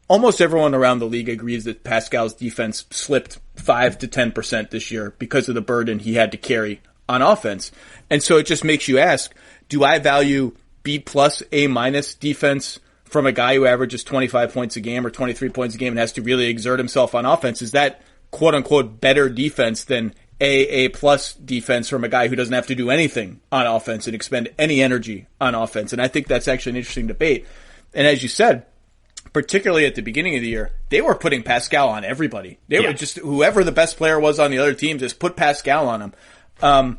almost everyone around the league agrees that Pascal's defense slipped 5 to 10% this year because of the burden he had to carry on offense. And so it just makes you ask, do I value B plus, A minus defense from a guy who averages 25 points a game or 23 points a game and has to really exert himself on offense? Is that quote unquote better defense than A plus defense from a guy who doesn't have to do anything on offense and expend any energy on offense? And I think that's actually an interesting debate. And as you said, particularly at the beginning of the year, they were putting Pascal on everybody. They were just, whoever the best player was on the other team, just put Pascal on him.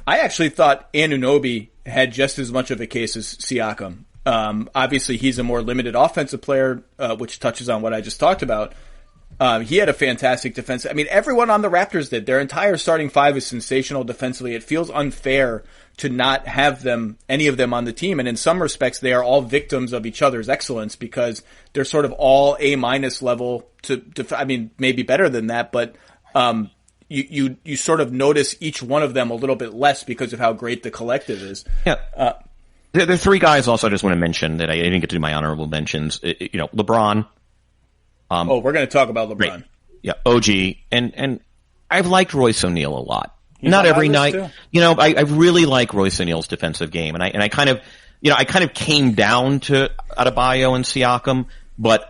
I actually thought Anunoby had just as much of a case as Siakam. Obviously he's a more limited offensive player, which touches on what I just talked about. He had a fantastic defense. I mean, everyone on the Raptors did. Their entire starting five is sensational defensively. It feels unfair to not have any of them on the team. And in some respects, they are all victims of each other's excellence because they're sort of all A minus level I mean, maybe better than that, but, you sort of notice each one of them a little bit less because of how great the collective is. Yeah. There are three guys also I just want to mention that I didn't get to do my honorable mentions. LeBron. We're going to talk about LeBron. Right. Yeah, OG. And I've liked Royce O'Neal a lot. Not every night. Too. I really like Royce O'Neal's defensive game. And I kind of came down to Adebayo and Siakam, but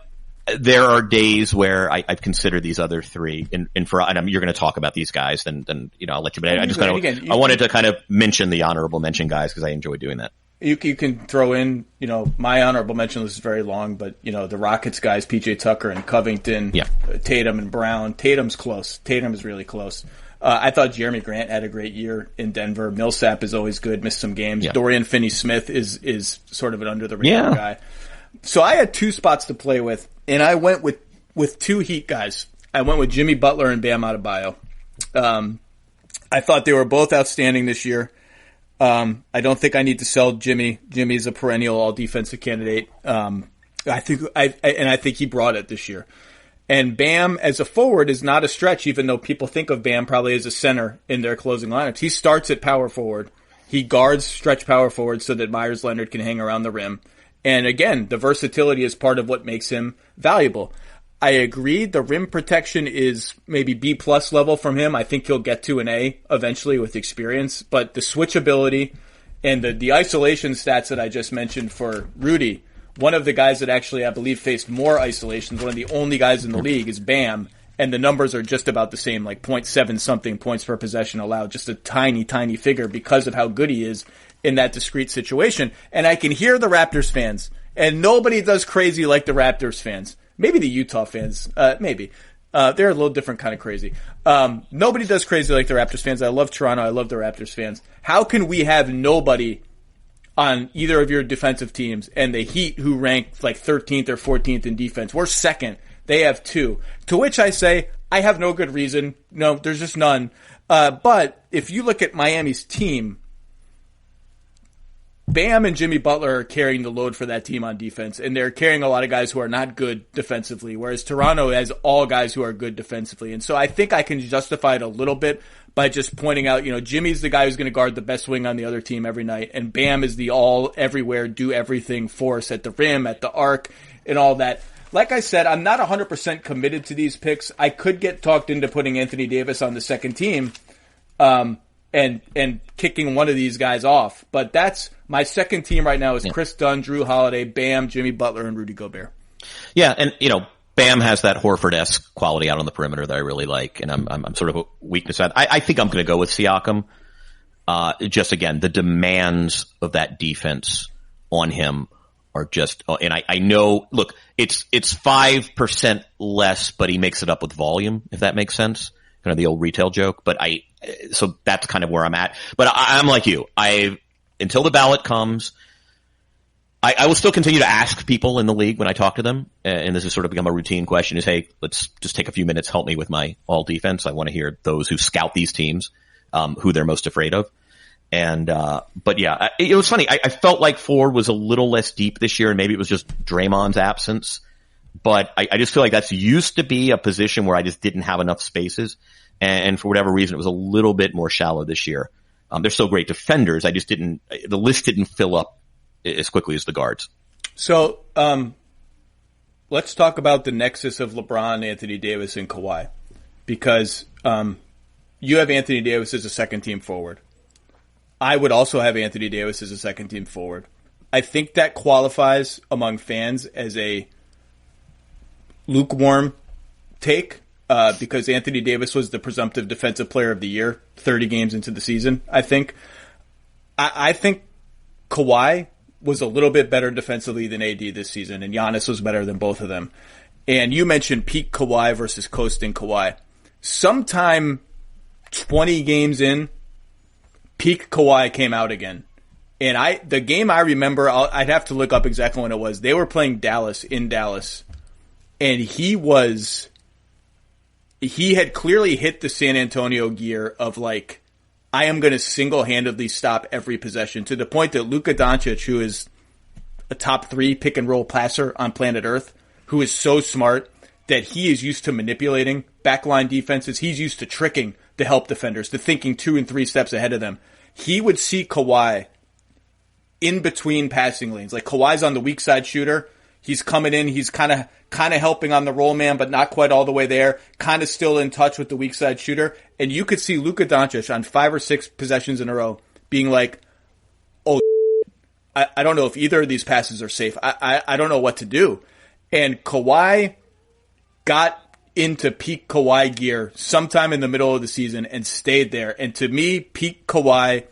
there are days where I've considered these other three, and you're going to talk about these guys, then I'll let you. But I wanted to kind of mention the honorable mention guys because I enjoy doing that. You can throw in, my honorable mention list is very long, but the Rockets guys, PJ Tucker and Covington, Tatum and Brown. Tatum's close. Tatum is really close. I thought Jeremy Grant had a great year in Denver. Millsap is always good, missed some games. Yeah. Dorian Finney-Smith is sort of an under the radar guy. So I had two spots to play with, and I went with two Heat guys. I went with Jimmy Butler and Bam Adebayo. I thought they were both outstanding this year. I don't think I need to sell Jimmy. Jimmy's a perennial all-defensive candidate. I think he brought it this year. And Bam, as a forward, is not a stretch, even though people think of Bam probably as a center in their closing lineups. He starts at power forward. He guards stretch power forward so that Myers Leonard can hang around the rim. And again, the versatility is part of what makes him valuable. I agree the rim protection is maybe B plus level from him. I think he'll get to an A eventually with experience. But the switchability and the isolation stats that I just mentioned for Rudy, one of the guys that actually I believe faced more isolations, one of the only guys in the league, is Bam. And the numbers are just about the same, like 0.7 something points per possession allowed. Just a tiny, tiny figure because of how good he is in that discrete situation. And I can hear the Raptors fans, and nobody does crazy like the Raptors fans. Maybe the Utah fans, maybe. They're a little different kind of crazy. Nobody does crazy like the Raptors fans. I love Toronto. I love the Raptors fans. How can we have nobody on either of your defensive teams and the Heat who rank like 13th or 14th in defense? We're second. They have two. To which I say, I have no good reason. No, there's just none. But if you look at Miami's team, Bam and Jimmy Butler are carrying the load for that team on defense, and they're carrying a lot of guys who are not good defensively, whereas Toronto has all guys who are good defensively. And so I think I can justify it a little bit by just pointing out, Jimmy's the guy who's going to guard the best wing on the other team every night, and Bam is the all, everywhere, do everything force at the rim, at the arc, and all that. Like I said, I'm not 100% committed to these picks. I could get talked into putting Anthony Davis on the second team, and kicking one of these guys off. But that's my second team right now is Chris Dunn, Drew Holiday, Bam, Jimmy Butler, and Rudy Gobert. Yeah, and Bam has that Horford-esque quality out on the perimeter that I really like, and I'm sort of a weakness at. I think I'm going to go with Siakam. Just again, the demands of that defense on him are just, and I know, look, it's 5% less, but he makes it up with volume, if that makes sense. Kind of the old retail joke, but so that's kind of where I'm at. But I'm like you. Until the ballot comes, I will still continue to ask people in the league when I talk to them, and this has sort of become a routine question is, hey, let's just take a few minutes, help me with my all defense. I want to hear those who scout these teams, who they're most afraid of. And, but yeah, it was funny. I felt like Ford was a little less deep this year, and maybe it was just Draymond's absence. But I just feel like that's used to be a position where I just didn't have enough spaces. And for whatever reason, it was a little bit more shallow this year. They're still great defenders. The list didn't fill up as quickly as the guards. So, let's talk about the nexus of LeBron, Anthony Davis, and Kawhi. Because you have Anthony Davis as a second-team forward. I would also have Anthony Davis as a second-team forward. I think that qualifies among fans as a lukewarm take because Anthony Davis was the presumptive defensive player of the year 30 games into the season, I think. I think Kawhi was a little bit better defensively than AD this season, and Giannis was better than both of them. And you mentioned peak Kawhi versus coasting Kawhi. Sometime 20 games in, peak Kawhi came out again. And the game I remember, I'd have to look up exactly when it was. They were playing Dallas in Dallas. And he had clearly hit the San Antonio gear of like, I am going to single-handedly stop every possession, to the point that Luka Doncic, who is a top 3 pick and roll passer on planet Earth, who is so smart that he is used to manipulating backline defenses. He's used to tricking the help defenders, to thinking 2 and 3 steps ahead of them. He would see Kawhi in between passing lanes. Like, Kawhi's on the weak side shooter. He's coming in. He's kind of helping on the roll man, but not quite all the way there. Kind of still in touch with the weak side shooter. And you could see Luka Doncic on 5 or 6 possessions in a row being like, oh, I don't know if either of these passes are safe. I don't know what to do. And Kawhi got into peak Kawhi gear sometime in the middle of the season and stayed there. And to me, peak Kawhi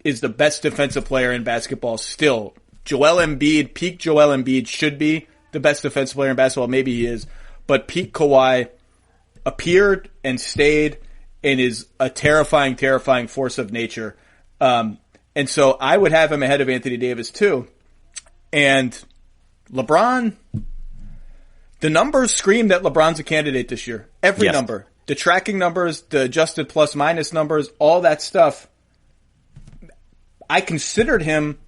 is the best defensive player in basketball still. Peak Joel Embiid should be the best defensive player in basketball. Maybe he is. But peak Kawhi appeared and stayed and is a terrifying, terrifying force of nature. And so I would have him ahead of Anthony Davis too. And LeBron, the numbers scream that LeBron's a candidate this year. Every number. The tracking numbers, the adjusted plus minus numbers, all that stuff. I considered him,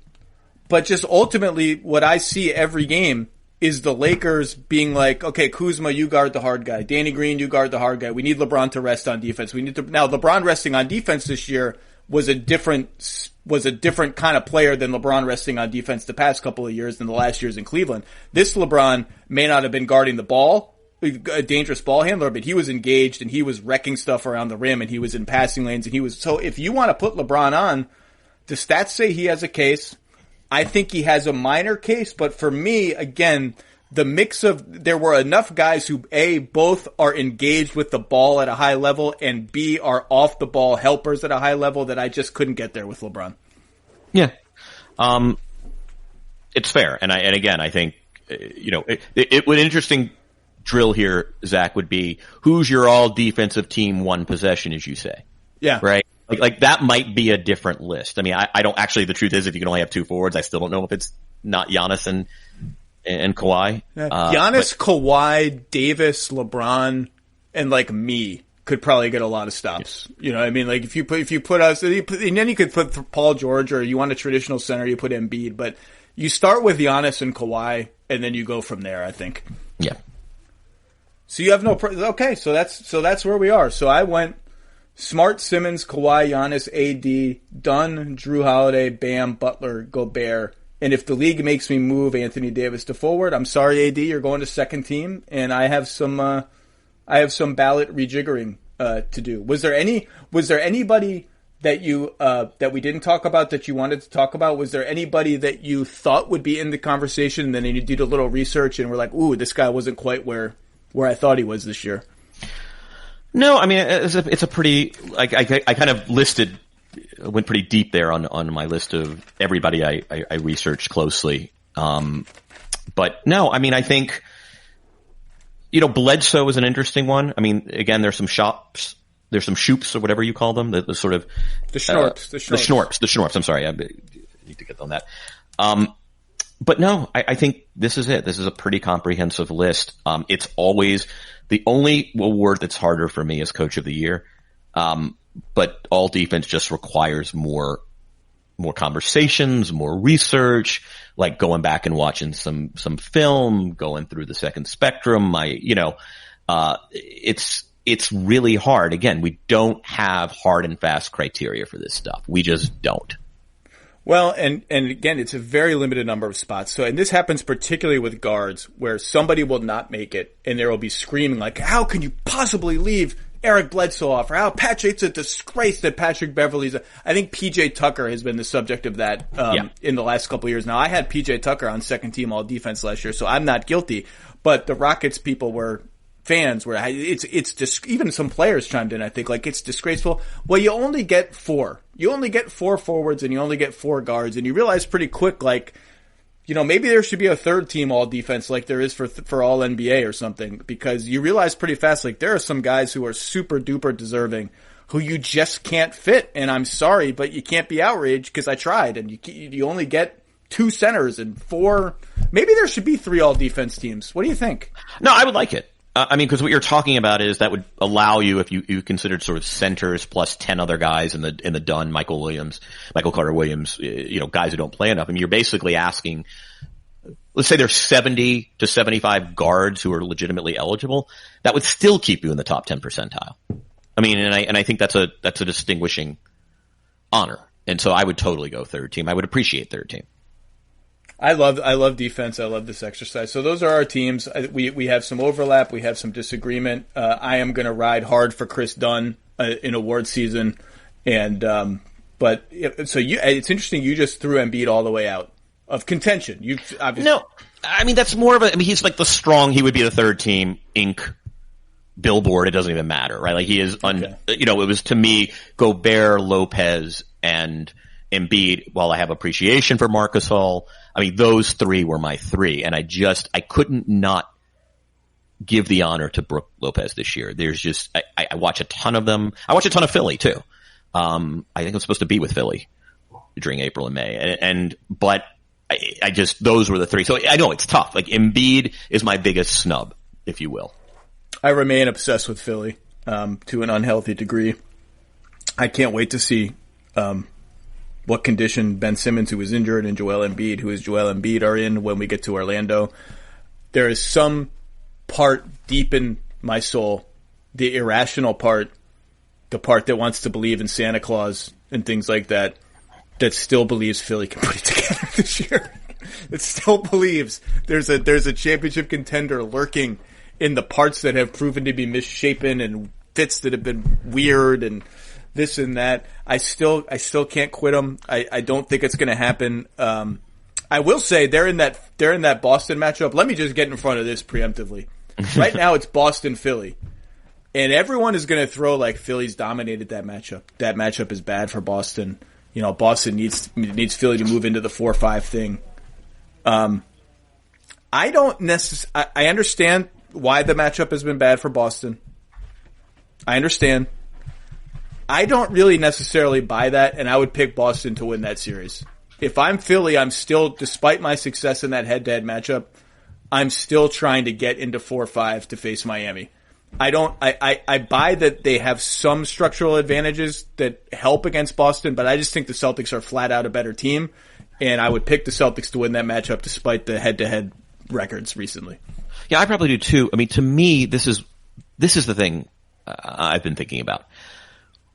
but just ultimately what I see every game is the Lakers being like, okay, Kuzma, you guard the hard guy. Danny Green, you guard the hard guy. We need LeBron to rest on defense. Now LeBron resting on defense this year was a different kind of player than LeBron resting on defense the past couple of years than the last years in Cleveland. This LeBron may not have been guarding the ball, a dangerous ball handler, but he was engaged and he was wrecking stuff around the rim and he was in passing lanes and so if you want to put LeBron on, the stats say he has a case. I think he has a minor case, but for me, again, the mix of, there were enough guys who, A, both are engaged with the ball at a high level, and B, are off the ball helpers at a high level that I just couldn't get there with LeBron. Yeah. It's fair. And again, I think, it would interesting drill here, Zach, would be who's your all defensive team one possession, as you say. Yeah. Right? Like that might be a different list. I mean, I don't actually, the truth is if you can only have 2 forwards, I still don't know if it's not Giannis and Kawhi. Yeah. Giannis, Kawhi, Davis, LeBron, and like me could probably get a lot of stops. Yeah. You know what I mean? Like if you put us, and then you could put Paul George, or you want a traditional center, you put Embiid, but you start with Giannis and Kawhi and then you go from there, I think. Yeah. So you have okay, so that's where we are. So I went Smart, Simmons, Kawhi, Giannis, AD, Dunn, Drew Holiday, Bam, Butler, Gobert. And if the league makes me move Anthony Davis to forward, I'm sorry, AD, you're going to second team, and I have some ballot rejiggering to do. Was there anybody that you that we didn't talk about that you wanted to talk about? Was there anybody that you thought would be in the conversation, and then you did a little research and were like, ooh, this guy wasn't quite where I thought he was this year? No, I mean, it's a pretty, I kind of went pretty deep there on my list of everybody I researched closely. But no, I mean, I think, Bledsoe is an interesting one. I mean, again, there's some shoops or whatever you call them, the sort of, the Schnorps. I'm sorry. I need to get on that. But no, I think this is it. This is a pretty comprehensive list. It's always the only award that's harder for me is Coach of the Year. But all defense just requires more conversations, more research, like going back and watching some film, going through the second spectrum. It's really hard. Again, we don't have hard and fast criteria for this stuff. We just don't. Well, and again, it's a very limited number of spots. So, and this happens particularly with guards where somebody will not make it and there will be screaming like, how can you possibly leave Eric Bledsoe off? Or how it's a disgrace that Patrick Beverley's I think PJ Tucker has been the subject of that, in the last couple of years. Now, I had PJ Tucker on second team all defense last year, so I'm not guilty, but the Rockets people were fans where it's just, even some players chimed in, I think, like, it's disgraceful. Well, you only get 4. You only get 4 forwards and you only get 4 guards, and you realize pretty quick, like, you know, maybe there should be a third team all defense like there is for all NBA or something, because you realize pretty fast, like, there are some guys who are super duper deserving who you just can't fit. And I'm sorry, but you can't be outraged because I tried, and you only get 2 centers and 4. Maybe there should be 3 all defense teams. What do you think? No, I would like it. I mean, because what you're talking about is that would allow you, if you considered sort of centers plus 10 other guys in the Dunn, Michael Carter Williams, you know, guys who don't play enough. I mean, you're basically asking, let's say there's 70 to 75 guards who are legitimately eligible. That would still keep you in the top 10 percentile. I mean, and I think that's a distinguishing honor. And so I would totally go third team. I would appreciate third team. I love defense. I love this exercise. So those are our teams. We have some overlap. We have some disagreement. I am going to ride hard for Chris Dunn in award season, it's interesting. You just threw Embiid all the way out of contention. You obviously no. I mean, that's more of a. I mean, he's like the strong. He would be the third team. Inc. Billboard. It doesn't even matter, right? Like he is. Okay. You know, it was to me Gobert, Lopez, and Embiid. While I have appreciation for Marc Gasol, I mean, those 3 were my 3, and I couldn't not give the honor to Brook Lopez this year. There's just, I watch a ton of them. I watch a ton of Philly too. I think I'm supposed to be with Philly during April and May, but I just, those were the 3. So I know it's tough. Like Embiid is my biggest snub, if you will. I remain obsessed with Philly, to an unhealthy degree. I can't wait to see, what condition Ben Simmons, who was injured, and Joel Embiid are in when we get to Orlando. There is some part deep in my soul, the irrational part, the part that wants to believe in Santa Claus and things like that, that still believes Philly can put it together this year. It still believes there's a championship contender lurking in the parts that have proven to be misshapen and fits that have been weird and this and that. I still can't quit them. I don't think it's going to happen. I will say they're in that Boston matchup. Let me just get in front of this preemptively. Right now it's Boston Philly, and everyone is going to throw like Philly's dominated that matchup. That matchup is bad for Boston. You know, Boston needs Philly to move into the 4-5 thing. I don't necessarily. I understand why the matchup has been bad for Boston. I understand. I don't really necessarily buy that, and I would pick Boston to win that series. If I'm Philly, I'm still, despite my success in that head-to-head matchup, I'm still trying to get into 4-5 to face Miami. I buy that they have some structural advantages that help against Boston, but I just think the Celtics are flat out a better team, and I would pick the Celtics to win that matchup despite the head-to-head records recently. Yeah, I probably do too. I mean, to me, this is the thing I've been thinking about.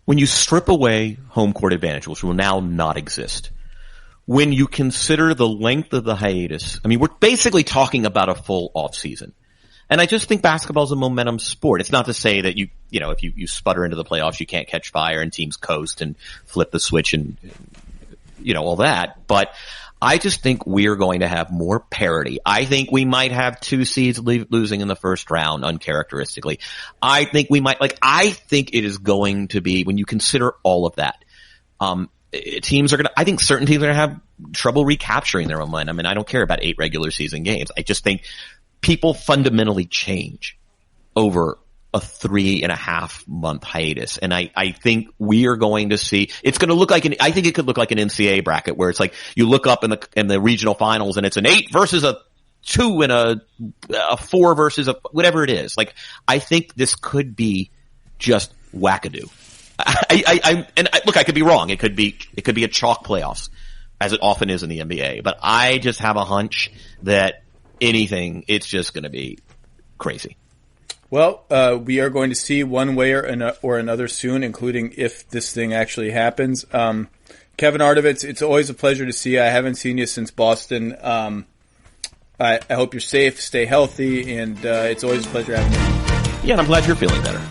When you strip away home court advantage, which will now not exist, when you consider the length of the hiatus, I mean, we're basically talking about a full off season. And I just think basketball is a momentum sport. It's not to say that you know, if you sputter into the playoffs, you can't catch fire and teams coast and flip the switch and, you know, all that. But I just think we're going to have more parity. I think we might have 2 seeds losing in the first round uncharacteristically. I think it is going to be, when you consider all of that, teams are going to, I think certain teams are going to have trouble recapturing their momentum. And I don't care about 8 regular season games. I just think people fundamentally change over a 3.5 month hiatus. And I think we are going to see, it's going to look like I think it could look like an NCAA bracket where it's like you look up in the regional finals and it's an 8 versus a 2 and a 4 versus a whatever it is. Like, I think this could be just wackadoo. Look, I could be wrong. It could be a chalk playoffs, as it often is in the NBA, but I just have a hunch that it's just going to be crazy. Well, we are going to see one way or another soon, including if this thing actually happens. Kevin Artovitz, it's always a pleasure to see you. I haven't seen you since Boston. I hope you're safe, stay healthy, and it's always a pleasure having you. Yeah, and I'm glad you're feeling better.